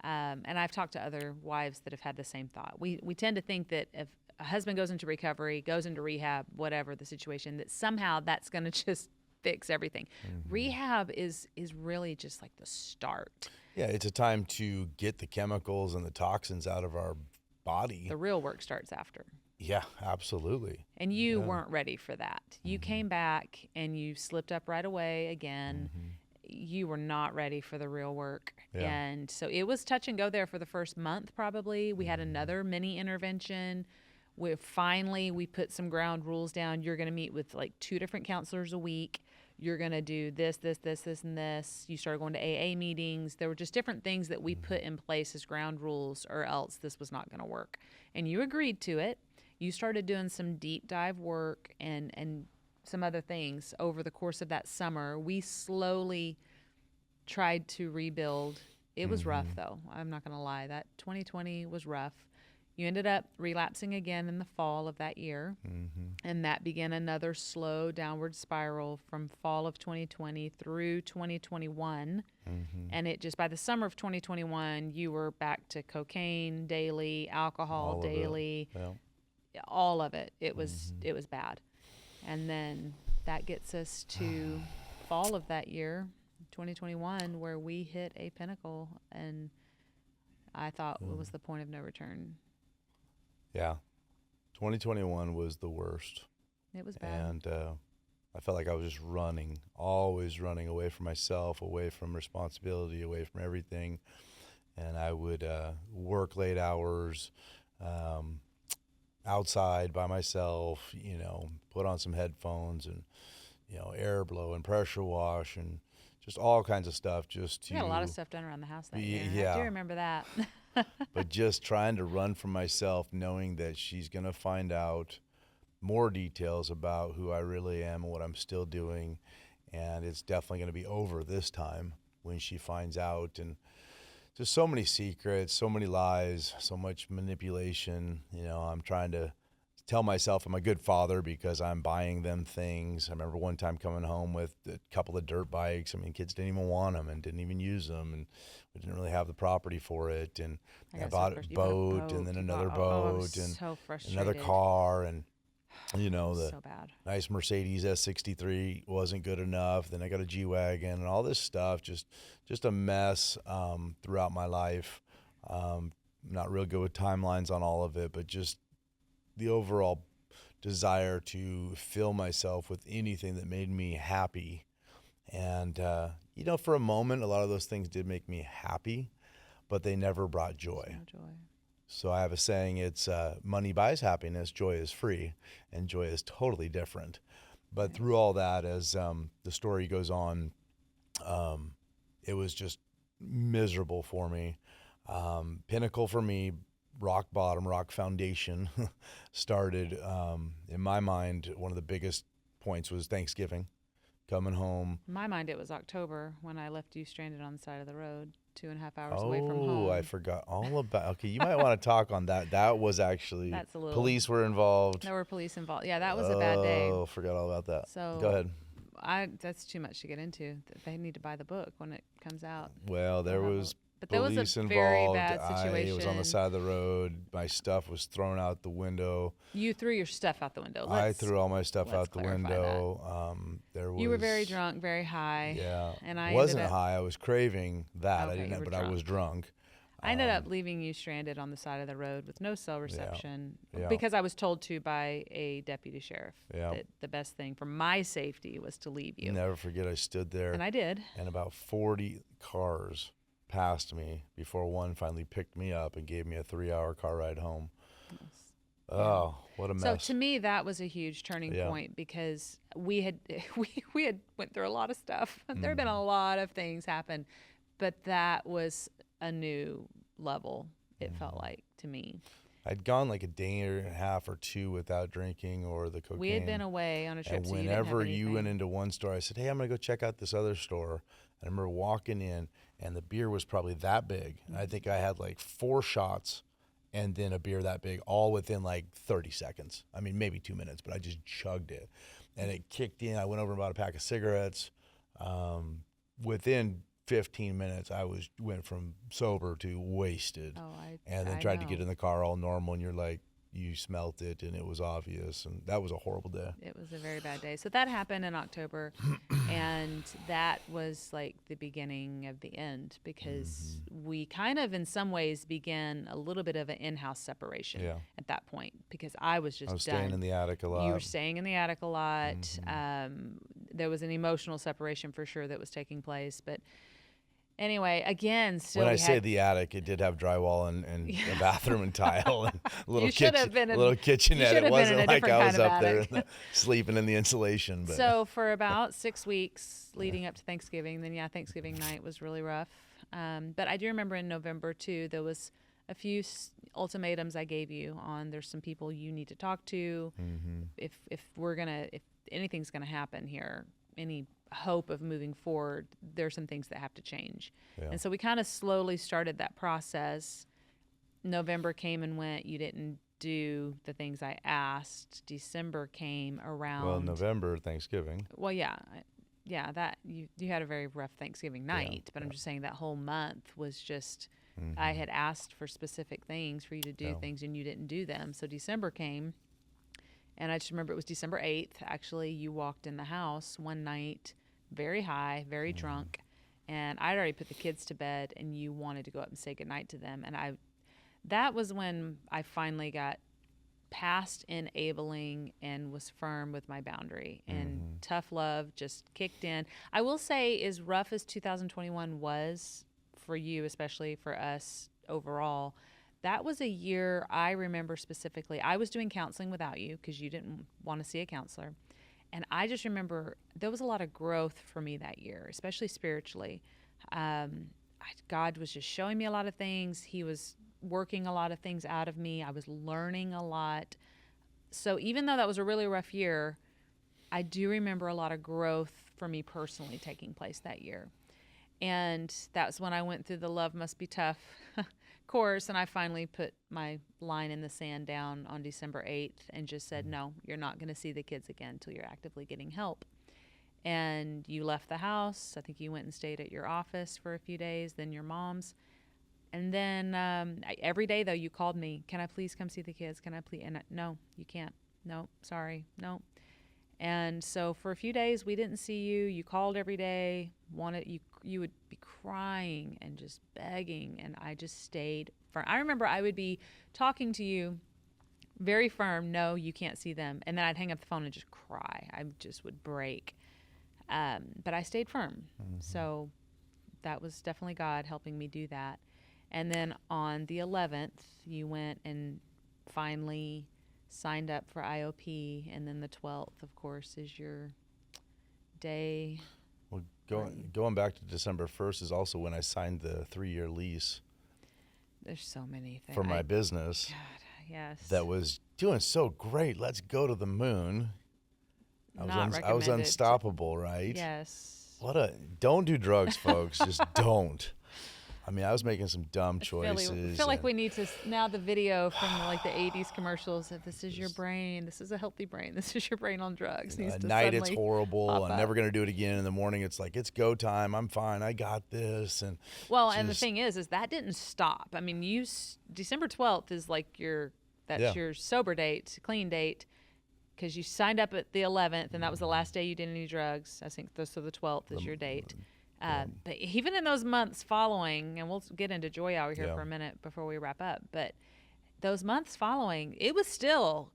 B: and I've talked to other wives that have had the same thought. We tend to think that if a husband goes into recovery, goes into rehab, whatever the situation, that somehow that's going to just fix everything. Rehab is really just like the start.
A: Yeah, it's a time to get the chemicals and the toxins out of our body.
B: The real work starts after.
A: Yeah, absolutely.
B: And you weren't ready for that. You came back and you slipped up right away again. You were not ready for the real work.
A: Yeah.
B: And so it was touch and go there for the first month probably. We had another mini intervention. We put some ground rules down. You're going to meet with like 2 different counselors a week. You're going to do this, and this. You started going to AA meetings. There were just different things that we put in place as ground rules, or else this was not going to work. And you agreed to it. You started doing some deep dive work and some other things over the course of that summer. We slowly tried to rebuild. It was rough, though. I'm not going to lie. That 2020 was rough. You ended up relapsing again in the fall of that year, and that began another slow downward spiral from fall of 2020 through 2021. And it just, by the summer of 2021, you were back to cocaine daily, alcohol daily, all of it. It was bad. And then that gets us to fall of that year, 2021, where we hit a pinnacle, and I thought it was the point of no return.
A: Yeah. 2021 was the worst.
B: It was bad.
A: And I felt like I was just always running away from myself, away from responsibility, away from everything. And I would work late hours outside by myself, put on some headphones and, air blow and pressure wash and just all kinds of stuff just to...
B: We got a lot of stuff done around the house that year.
A: Yeah.
B: I do remember that.
A: But just trying to run from myself, knowing that she's going to find out more details about who I really am and what I'm still doing. And it's definitely going to be over this time when she finds out. And just so many secrets, so many lies, so much manipulation. I'm trying to tell myself I'm a good father because I'm buying them things. I remember one time coming home with a couple of dirt bikes. I mean, kids didn't even want them and didn't even use them, and we didn't really have the property for it. And I bought a boat and then another boat and another car, and the
B: so bad.
A: Nice Mercedes S63 wasn't good enough. Then I got a G-Wagon and all this stuff, just a mess throughout my life. Not real good with timelines on all of it, but just the overall desire to fill myself with anything that made me happy. And, for a moment, a lot of those things did make me happy, but they never brought joy.
B: No joy.
A: So I have a saying, it's money buys happiness, joy is free, and joy is totally different. But through all that, as the story goes on, it was just miserable for me. Pinnacle for me, rock bottom, rock foundation, started, in my mind, one of the biggest points was Thanksgiving, coming home.
B: In my mind, it was October when I left you stranded on the side of the road, 2.5 hours away from home.
A: Oh, I forgot all about, okay, you might want to talk on that. That was actually, police were involved.
B: There were police involved. Yeah, that was a bad day.
A: Oh, forgot all about that.
B: So
A: go ahead.
B: That's too much to get into. They need to buy the book when it comes out.
A: Well, there was
B: But that was
A: police
B: a very
A: involved.
B: bad situation.
A: I was on the side of the road. My stuff was thrown out the window.
B: You threw your stuff out the window.
A: I threw all my stuff out the
B: clarify
A: window.
B: You were very drunk, very high.
A: Yeah,
B: and I
A: wasn't
B: ended up,
A: high. I was craving that.
B: Okay,
A: I didn't,
B: you were
A: but I was drunk.
B: I ended up leaving you stranded on the side of the road with no cell reception
A: Yeah.
B: because I was told to by a deputy sheriff
A: Yeah.
B: that the best thing for my safety was to leave you.
A: Never forget, I stood there.
B: And I did.
A: And about 40 cars passed me before one finally picked me up and gave me a 3-hour car ride home.
B: Yes.
A: Oh, what a mess.
B: So to me, that was a huge turning point because we had went through a lot of stuff. There had been a lot of things happen, but that was a new level, it felt like to me.
A: I'd gone like a day and a half or two without drinking or the cocaine.
B: We had been away on a trip,
A: and
B: so
A: whenever
B: you
A: went into one store, I said, hey, I'm going to go check out this other store. And I remember walking in, and the beer was probably that big. And I think I had like 4 shots and then a beer that big, all within like 30 seconds. I mean, maybe 2 minutes, but I just chugged it. And it kicked in. I went over and bought a pack of cigarettes. Within 15 minutes, went from sober to wasted. And then tried to get in the car all normal, and you're like, you smelt it, and it was obvious, and that was a horrible day.
B: It was a very bad day. So that happened in October, and that was like the beginning of the end because we kind of, in some ways, began a little bit of an in-house separation at that point because I was just done.
A: Staying in the attic a lot.
B: You were staying in the attic a lot. There was an emotional separation for sure that was taking place, but anyway, again, still.
A: When I say the attic, it did have drywall and a bathroom and tile and a little kitchenette. It wasn't like I was up there sleeping in the insulation. But.
B: So for about 6 weeks leading up to Thanksgiving, then Thanksgiving night was really rough. But I do remember in November too, there was a few ultimatums I gave you on. There's some people you need to talk to. If anything's gonna happen here, any hope of moving forward, there's some things that have to change. And so we kind of slowly started that process. November came and went. You didn't do the things I asked. December came around.
A: Well, November, Thanksgiving.
B: Well, that you had a very rough Thanksgiving night, but I'm just saying that whole month was just, I had asked for specific things for you to do things and you didn't do them. So December came. And I just remember it was December 8th. Actually, you walked in the house one night, very high, very drunk, and I'd already put the kids to bed, and you wanted to go up and say goodnight to them. And that was when I finally got past enabling and was firm with my boundary. And tough love just kicked in. I will say, as rough as 2021 was for you, especially for us overall, that was a year I remember specifically. I was doing counseling without you because you didn't want to see a counselor. And I just remember there was a lot of growth for me that year, especially spiritually. God was just showing me a lot of things. He was working a lot of things out of me. I was learning a lot. So even though that was a really rough year, I do remember a lot of growth for me personally taking place that year. And that's when I went through the Love Must Be Tough course, and I finally put my line in the sand down on December 8th and just said, no, you're not going to see the kids again until you're actively getting help. And you left the house. I think you went and stayed at your office for a few days, then your mom's. And then every day, though, you called me, can I please come see the kids? Can I please? And no, you can't. No, sorry, no. And so for a few days, we didn't see you. You called every day, you would be crying and just begging, and I just stayed firm. I remember I would be talking to you very firm, no, you can't see them. And then I'd hang up the phone and just cry. I just would break. But I stayed firm. So that was definitely God helping me do that. And then on the 11th, you went and finally signed up for IOP, and then the 12th, of course, is your day.
A: Well, going back to December 1st is also when I signed the 3-year lease.
B: There's so many things.
A: For my business.
B: God, yes.
A: That was doing so great. Let's go to the moon. I was unstoppable, right?
B: Yes.
A: Don't do drugs, folks. Just don't. I mean, I was making some dumb choices.
B: I feel like we need to now the video from like the 80s commercials of this is your brain, this is a healthy brain, this is your brain on drugs. Needs
A: At
B: to
A: night it's
B: suddenly
A: horrible.
B: pop
A: I'm
B: up.
A: never going to do it again. In the morning it's like, it's go time. I'm fine. I got this. And
B: well, and the thing is that didn't stop. I mean, December 12th is like your sober date, clean date, because you signed up at the 11th, and that was the last day you did any drugs. I think so. The 12th is your date. But even in those months following, and we'll get into Joy Hour here for a minute before we wrap up, but those months following, it was still,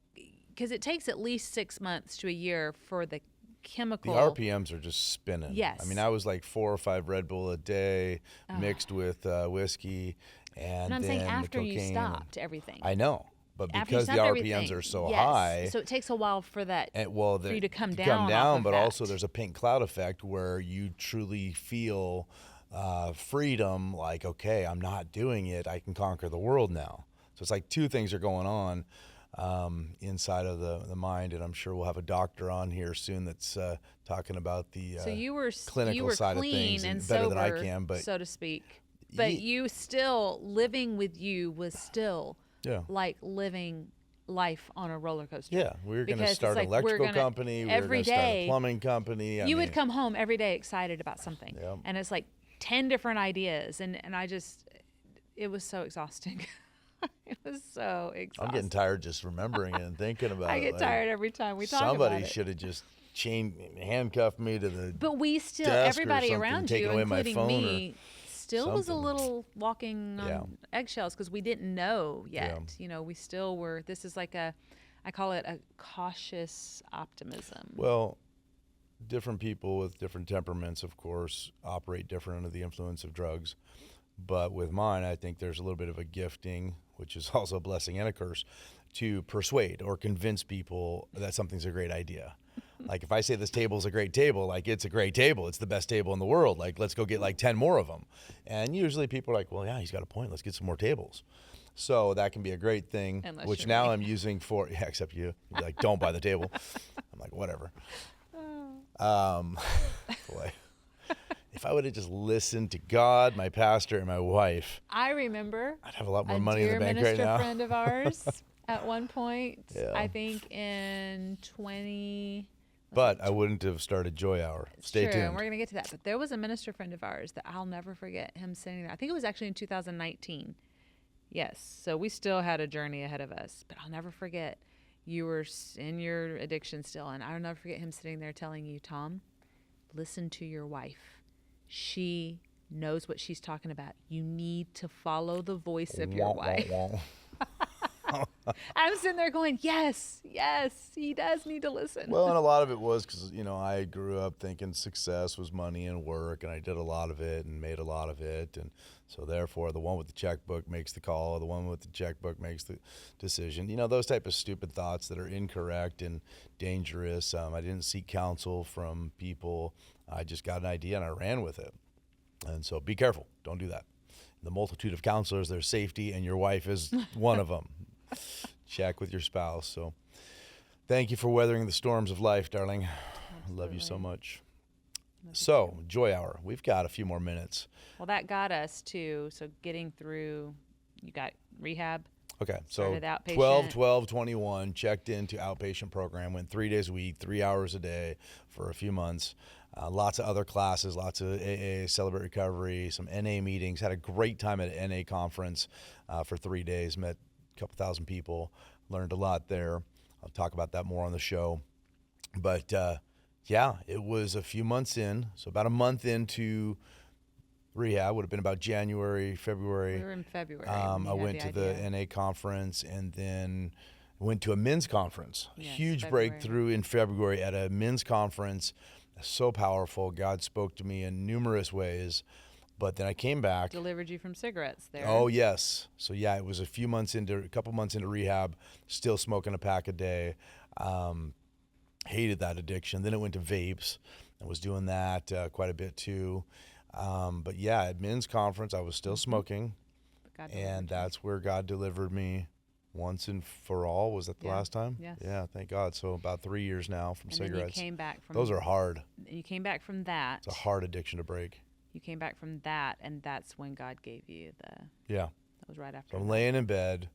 B: because it takes at least 6 months to a year for the chemical.
A: The RPMs are just spinning.
B: Yes.
A: I mean, I was like 4 or 5 Red Bull a day mixed with whiskey. And
B: I'm
A: then
B: saying after
A: the
B: you
A: cocaine.
B: stopped everything.
A: I know. But
B: After you
A: because the
B: stopped
A: RPMs
B: everything,
A: are so
B: yes.
A: high.
B: So it takes a while for that,
A: for
B: you to come down off of
A: but
B: that.
A: also there's a pink cloud effect where you truly feel freedom, like, okay, I'm not doing it. I can conquer the world now. So it's like two things are going on inside of the mind, and I'm sure we'll have a doctor on here soon that's talking about the
B: so you were
A: clinical side of things
B: and
A: better
B: sober,
A: than I can, but
B: so to speak. But you still, living with you was still like living life on a roller coaster.
A: Yeah, we were going to
B: Because
A: start
B: it's
A: an
B: like
A: electrical company. We were going to start a plumbing company.
B: You would come home every day excited about something.
A: Yeah.
B: And it's like 10 different ideas. And I just, it was so exhausting. It was so exhausting.
A: I'm getting tired just remembering it and thinking about it.
B: I get tired every time we talk about it.
A: Somebody should have just handcuffed me to the
B: But we still,
A: desk
B: everybody
A: or
B: around
A: taken
B: you,
A: away my
B: including
A: phone
B: me, still was a
A: something.
B: little walking on eggshells because we didn't know yet.
A: Yeah.
B: You know, we still were, this is like I call it a cautious optimism.
A: Well, different people with different temperaments, of course, operate different under the influence of drugs. But with mine, I think there's a little bit of a gifting, which is also a blessing and a curse, to persuade or convince people that something's a great idea. Like if I say this table is a great table, like it's a great table, it's the best table in the world, like let's go get like 10 more of them. And usually people are like, well, yeah, he's got a point, let's get some more tables. So that can be a great thing,
B: Unless
A: which
B: you're
A: now
B: me.
A: I'm using for, except you. You're like, don't buy the table. I'm like, whatever. Boy. If I would have just listened to God, my pastor, and my wife,
B: I remember
A: I'd have a lot more money in the bank right now.
B: a friend of ours at one point,
A: Yeah.
B: I think in 20...
A: But I wouldn't have started Joy Hour. Stay
B: True,
A: tuned.
B: and we're going to get to that. But there was a minister friend of ours that I'll never forget him sitting there. I think it was actually in 2019. Yes. So we still had a journey ahead of us. But I'll never forget, you were in your addiction still. And I'll never forget him sitting there telling you, Tom, listen to your wife. She knows what she's talking about. You need to follow the voice of your wife. I'm sitting there going, yes, he does need to listen.
A: Well, and a lot of it was because, I grew up thinking success was money and work, and I did a lot of it and made a lot of it. And so therefore, the one with the checkbook makes the call, or the one with the checkbook makes the decision. Those type of stupid thoughts that are incorrect and dangerous. I didn't seek counsel from people. I just got an idea and I ran with it. And so be careful. Don't do that. The multitude of counselors, there's safety, and your wife is one of them. Check with your spouse. So thank you for weathering the storms of life, darling. I love you so much. So, Joy Hour. We've got a few more minutes.
B: Well, that got us to, getting through, you got rehab.
A: Okay, so
B: Started outpatient.
A: 12, 12, 21, checked into outpatient program, went 3 days a week, 3 hours a day for a few months. Lots of other classes, lots of AA, Celebrate Recovery, some NA meetings. Had a great time at an NA conference for 3 days, met a couple thousand people, learned a lot there. I'll talk about that more on the show. But it was a few months in, so about a month into rehab, would have been about January, February.
B: We were in February.
A: I went to the NA conference and then went to a men's conference.
B: Yes,
A: Huge
B: February.
A: breakthrough in February at a men's conference. So powerful. God spoke to me in numerous ways. But then I came back.
B: Delivered you from cigarettes there.
A: Oh, yes. So, it was a couple months into rehab, still smoking a pack a day. Hated that addiction. Then it went to vapes. I was doing that quite a bit too. But at men's conference, I was still smoking. And that's where God delivered me once and for all. Was that the last time?
B: Yes.
A: Yeah, thank God. So about 3 years now from
B: and
A: cigarettes.
B: Then you came back from
A: Those are hard.
B: You came back from that.
A: It's a hard addiction to break.
B: you came back from that, and that's when God gave you
A: Yeah.
B: that was right after.
A: So I'm laying in bed.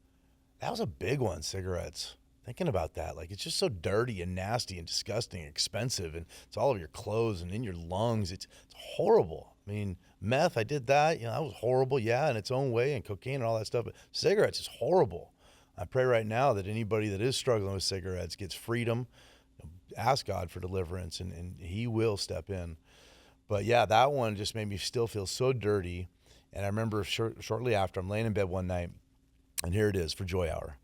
A: That was a big one, cigarettes. Thinking about that, like it's just so dirty and nasty and disgusting, and expensive, and it's all over your clothes and in your lungs. It's horrible. I mean, meth, I did that. That was horrible, yeah, in its own way, and cocaine and all that stuff. But cigarettes is horrible. I pray right now that anybody that is struggling with cigarettes gets freedom. Ask God for deliverance, and He will step in. But yeah, that one just made me still feel so dirty. And I remember shortly after, I'm laying in bed one night, and here it is for Joy Hour.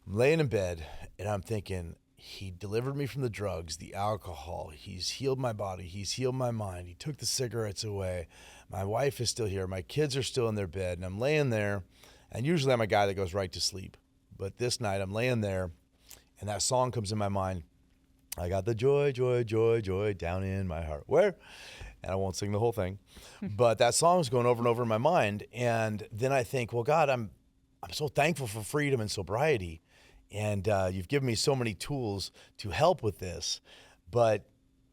A: I'm laying in bed, and I'm thinking, He delivered me from the drugs, the alcohol. He's healed my body. He's healed my mind. He took the cigarettes away. My wife is still here. My kids are still in their bed, and I'm laying there. And usually I'm a guy that goes right to sleep. But this night I'm laying there, and that song comes in my mind. I got the joy, joy, joy, joy down in my heart. Where? And I won't sing the whole thing. But that song's going over and over in my mind. And then I think, well, God, I'm so thankful for freedom and sobriety. And you've given me so many tools to help with this. But,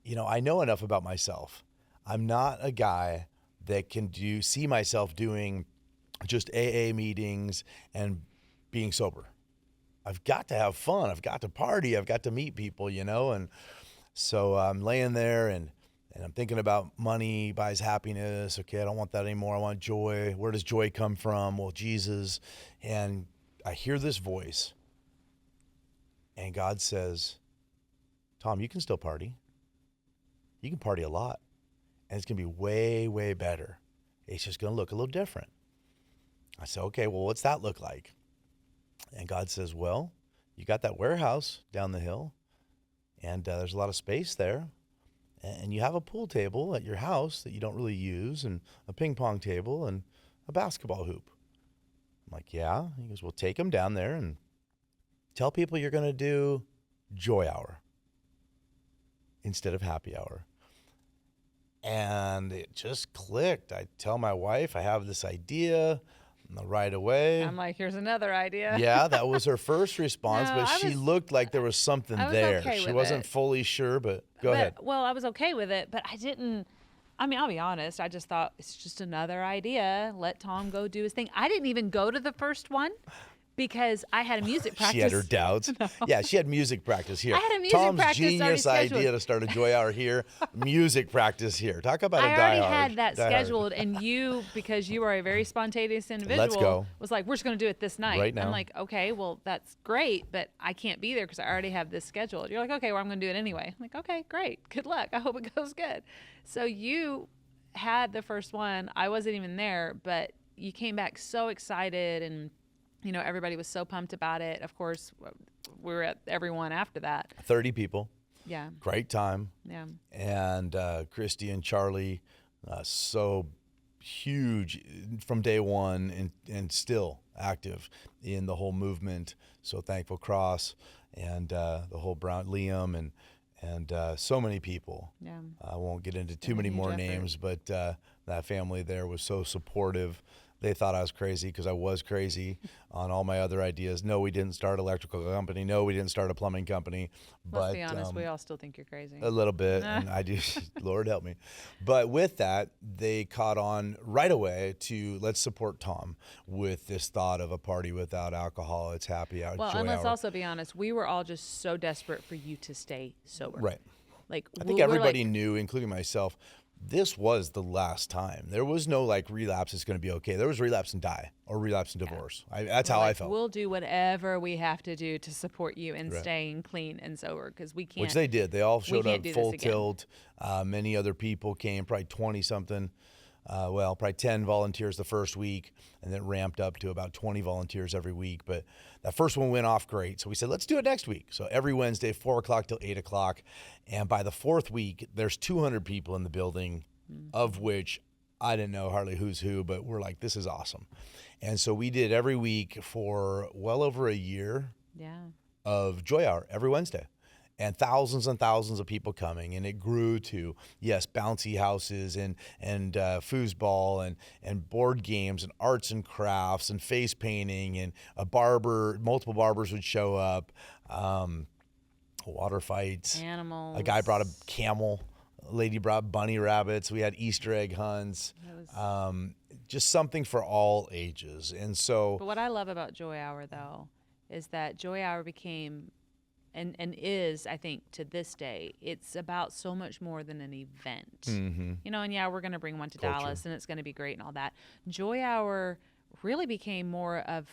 A: I know enough about myself. I'm not a guy that can see myself doing just AA meetings and being sober. I've got to have fun. I've got to party. I've got to meet people, And so I'm laying there and I'm thinking about money buys happiness. Okay, I don't want that anymore. I want joy. Where does joy come from? Well, Jesus. And I hear this voice. And God says, Tom, you can still party. You can party a lot. And it's going to be way, way better. It's just going to look a little different. I said, okay, well, what's that look like? And God says, well, you got that warehouse down the hill, and there's a lot of space there, and you have a pool table at your house that you don't really use, and a ping pong table, and a basketball hoop. I'm like, yeah. He goes, well, take them down there and tell people you're going to do Joy Hour instead of happy hour. And it just clicked. I tell my wife I have this idea. Right away.
B: I'm like, here's another idea.
A: Yeah, that was her first response,
B: No,
A: but she looked like there was something there.
B: Okay
A: she wasn't fully sure, but go ahead.
B: Well, I was okay with it, but I'll be honest. I just thought it's just another idea. Let Tom go do his thing. I didn't even go to the first one because I had a music practice.
A: She had her doubts. No. Yeah, she had music practice here.
B: I had a music
A: Tom's
B: practice
A: genius idea to start a Joy Hour here, music practice here. Talk about a diehard.
B: I already had that scheduled, and you, because you are a very spontaneous individual, was like, we're just going to do it this night.
A: Right now.
B: I'm like, okay, well, that's great, but I can't be there because I already have this scheduled. You're like, okay, well, I'm going to do it anyway. I'm like, okay, great. Good luck. I hope it goes good. So you had the first one. I wasn't even there, but you came back so excited, and everybody was so pumped about it. Of course, we were at everyone after that.
A: 30 people.
B: Yeah.
A: Great time.
B: Yeah.
A: And Christy and Charlie, so huge from day one and still active in the whole movement. So thankful Cross and the whole Liam and so many people.
B: Yeah.
A: I won't get into too many more names, but that family there was so supportive. They thought I was crazy because I was crazy on all my other ideas. No, we didn't start an electrical company. No, we didn't start a plumbing company.
B: Let's be honest, we all still think you're crazy.
A: A little bit, and I do. Lord help me. But with that, they caught on right away to let's support Tom with this thought of a party without alcohol. It's happy hour.
B: Well, and let's also be honest. We were all just so desperate for you to stay sober.
A: Right.
B: Like
A: I think everybody knew, including myself. This was the last time. There was no relapse is going to be okay. There was relapse and die or relapse and divorce. That's how I felt.
B: We'll do whatever we have to do to support you in staying clean and sober because we can't.
A: Which they did. They all showed up full tilt. Many other people came, probably 20-something. Probably 10 volunteers the first week, and then ramped up to about 20 volunteers every week. But that first one went off great. So we said, let's do it next week. So every Wednesday, 4 o'clock till 8 o'clock. And by the fourth week, there's 200 people in the building, of which I didn't know hardly who's who, but we're like, this is awesome. And so we did every week for well over a year of Joy Hour every Wednesday. And thousands of people coming, and it grew to bouncy houses and foosball and board games and arts and crafts and face painting and multiple barbers would show up, water fights,
B: animals.
A: A guy brought a camel, lady brought bunny rabbits. We had Easter egg hunts. Just something for all ages. And so,
B: But what I love about Joy Hour, though, is that Joy Hour became and is, I think, to this day, it's about so much more than an event. You know, and yeah, we're going to bring one to Dallas, and it's going to be great and all that. Joy Hour really became more of,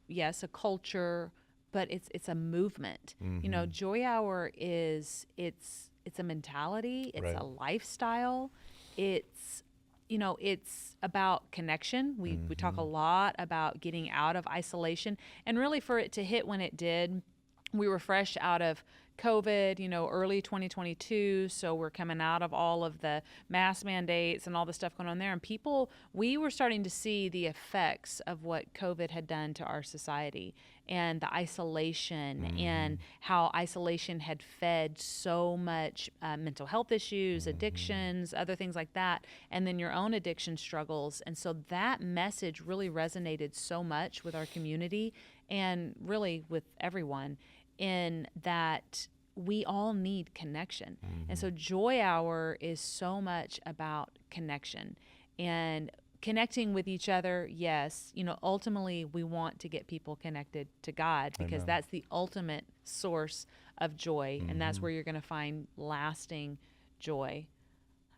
B: yes, a culture, but it's a movement. You know, Joy Hour is it's a mentality, it's a lifestyle, it's it's about connection. We talk a lot about getting out of isolation, and really for it to hit when it did, we were fresh out of COVID, early 2022. So we're coming out of all of the mask mandates and all the stuff going on there. And we were starting to see the effects of what COVID had done to our society and the isolation and how isolation had fed so much mental health issues, addictions, other things like that, and then your own addiction struggles. And so that message really resonated so much with our community and really with everyone, in that we all need connection. And so Joy Hour is so much about connection and connecting with each other. Yes, ultimately we want to get people connected to God, because that's the ultimate source of joy, and that's where you're going to find lasting joy.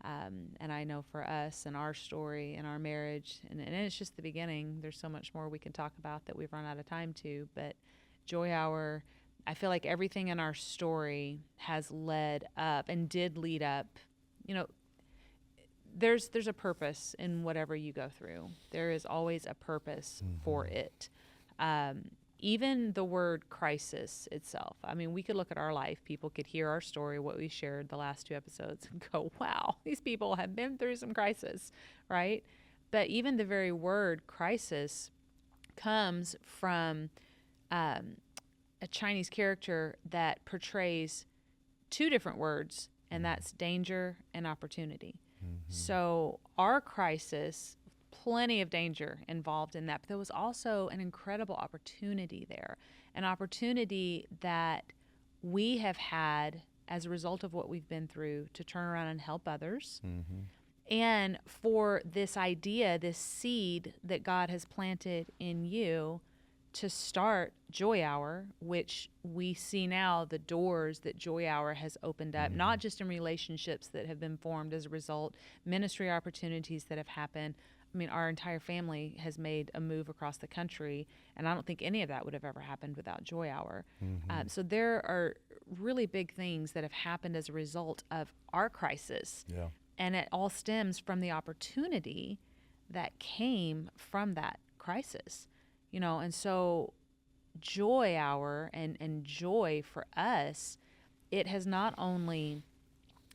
B: And I know for us and our story and our marriage, and it's just the beginning. There's so much more we can talk about that we've run out of time to, but Joy Hour, I feel like everything in our story has led up and did lead up. There's a purpose in whatever you go through. There is always a purpose for it. Even the word crisis itself. I mean, we could look at our life. People could hear our story, what we shared the last 2 episodes, and go, wow, these people have been through some crisis, right? But even the very word crisis comes from a Chinese character that portrays 2 different words, and that's danger and opportunity. So our crisis, plenty of danger involved in that, but there was also an incredible opportunity there, an opportunity that we have had as a result of what we've been through to turn around and help others. And for this idea, this seed that God has planted in you, to start Joy Hour, which we see now the doors that Joy Hour has opened up, not just in relationships that have been formed as a result, ministry opportunities that have happened. I mean, our entire family has made a move across the country, and I don't think any of that would have ever happened without Joy Hour. So there are really big things that have happened as a result of our crisis. And it all stems from the opportunity that came from that crisis. And so Joy Hour and joy for us, it has not only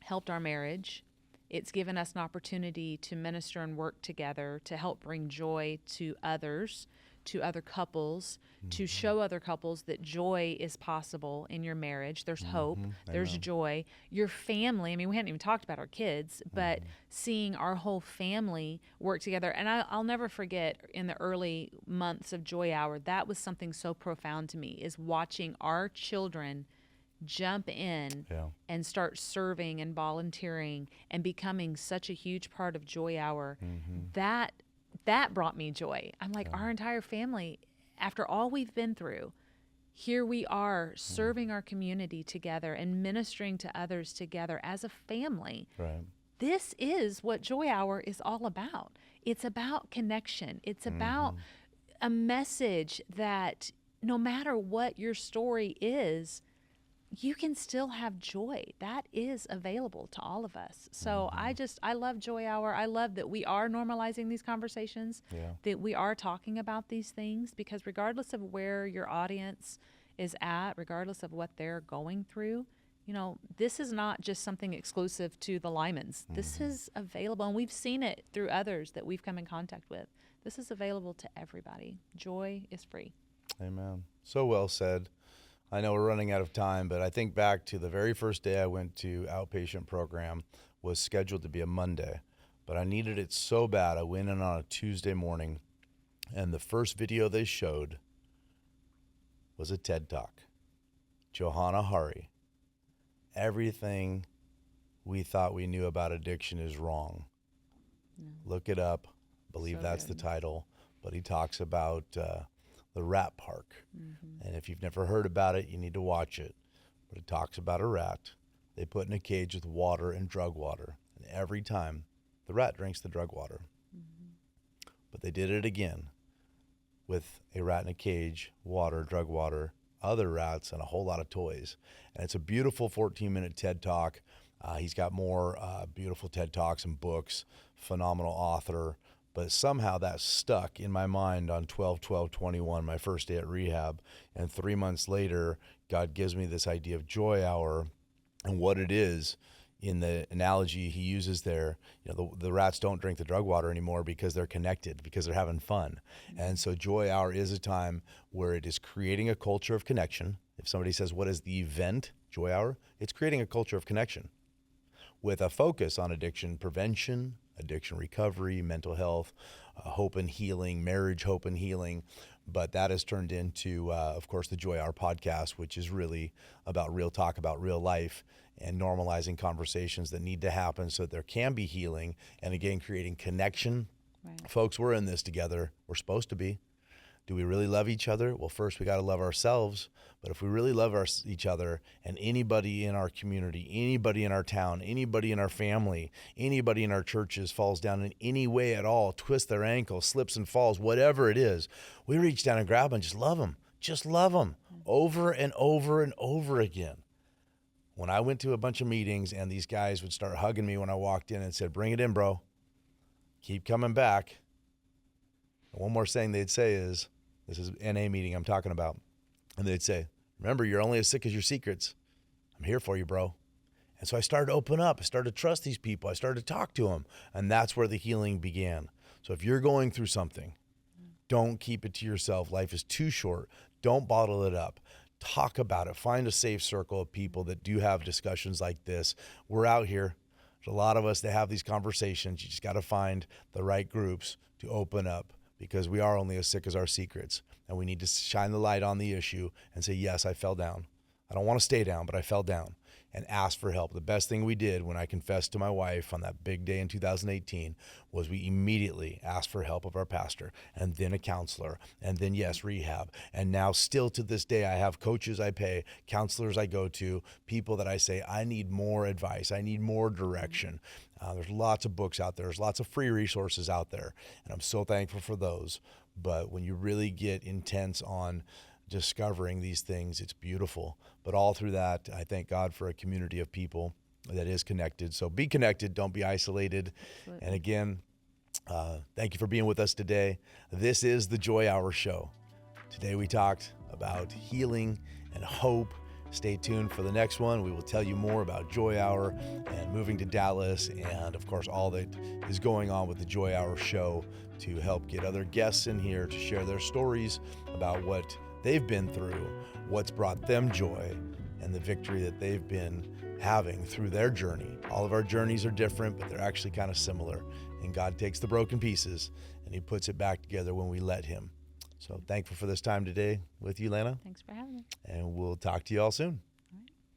B: helped our marriage, it's given us an opportunity to minister and work together to help bring joy to others, to other couples, to show other couples that joy is possible in your marriage. There's hope, there's joy. Your family, I mean, we hadn't even talked about our kids, but seeing our whole family work together. And I'll never forget, in the early months of Joy Hour, that was something so profound to me, is watching our children jump in and start serving and volunteering and becoming such a huge part of Joy Hour. That brought me joy. I'm like, our entire family, after all we've been through, here we are serving our community together and ministering to others together as a family. This is what Joy Hour is all about. It's about connection. It's about a message that no matter what your story is, you can still have joy. That is available to all of us. So I love Joy Hour. I love that we are normalizing these conversations, that we are talking about these things, because regardless of where your audience is at, regardless of what they're going through, this is not just something exclusive to the Lymans. This is available, and we've seen it through others that we've come in contact with. This is available to everybody. Joy is free.
A: Amen. So well said. I know we're running out of time, but I think back to the very first day I went to outpatient program was scheduled to be a Monday, but I needed it so bad. I went in on a Tuesday morning, and the first video they showed was a TED Talk. Johanna Hari. Everything we thought we knew about addiction is wrong. Look it up. I believe
B: So
A: that's
B: good.
A: the title. But he talks about the rat park. And if you've never heard about it, you need to watch it. But it talks about a rat they put in a cage with water and drug water. And every time the rat drinks the drug water. But they did it again with a rat in a cage, water, drug water, other rats, and a whole lot of toys. And it's a beautiful 14-minute TED Talk. He's got more beautiful TED Talks and books, phenomenal author. But somehow that stuck in my mind on 12/12/21, my first day at rehab. And 3 months later, God gives me this idea of joy hour and what it is. In the analogy he uses there, the rats don't drink the drug water anymore because they're connected, because they're having fun. And so joy hour is a time where it is creating a culture of connection. If somebody says, what is the event, joy hour? It's creating a culture of connection with a focus on addiction prevention, addiction recovery, mental health, hope and healing, marriage, hope and healing. But that has turned into, of course, the Joy Hour podcast, which is really about real talk, about real life, and normalizing conversations that need to happen so that there can be healing. And again, creating connection.
B: Right.
A: Folks, we're in this together. We're supposed to be. Do we really love each other? Well, first we got to love ourselves. But if we really love each other, and anybody in our community, anybody in our town, anybody in our family, anybody in our churches falls down in any way at all, twists their ankle, slips and falls, whatever it is, we reach down and grab them and just love them. Just love them over and over and over again. When I went to a bunch of meetings and these guys would start hugging me when I walked in and said, bring it in, bro. Keep coming back. And one more thing they'd say is, this is NA meeting I'm talking about. And they'd say, remember, you're only as sick as your secrets. I'm here for you, bro. And so I started to open up. I started to trust these people. I started to talk to them. And that's where the healing began. So if you're going through something, don't keep it to yourself. Life is too short. Don't bottle it up. Talk about it. Find a safe circle of people that do have discussions like this. We're out here. There's a lot of us that have these conversations. You just got to find the right groups to open up, because we are only as sick as our secrets. And we need to shine the light on the issue and say, yes, I fell down. I don't want to stay down, but I fell down, and ask for help. The best thing we did when I confessed to my wife on that big day in 2018 was we immediately asked for help of our pastor, and then a counselor, and then, yes, rehab. And now still to this day, I have coaches I pay, counselors I go to, people that I say, I need more advice. I need more direction. There's lots of books out there. There's lots of free resources out there, and I'm so thankful for those. But when you really get intense on discovering these things, it's beautiful. But all through that, I thank God for a community of people that is connected. So be connected. Don't be isolated.
B: Absolutely.
A: And again, thank you for being with us today. This is the Joy Hour Show. Today we talked about healing and hope. Stay tuned for the next one. We will tell you more about Joy Hour and moving to Dallas, and of course all that is going on with the Joy Hour Show to help get other guests in here to share their stories about what they've been through, what's brought them joy, and the victory that they've been having through their journey. All of our journeys are different, but they're actually kind of similar. And God takes the broken pieces and he puts it back together when we let him. So thankful for this time today with you, Lana.
B: Thanks for having me.
A: And we'll talk to you all soon.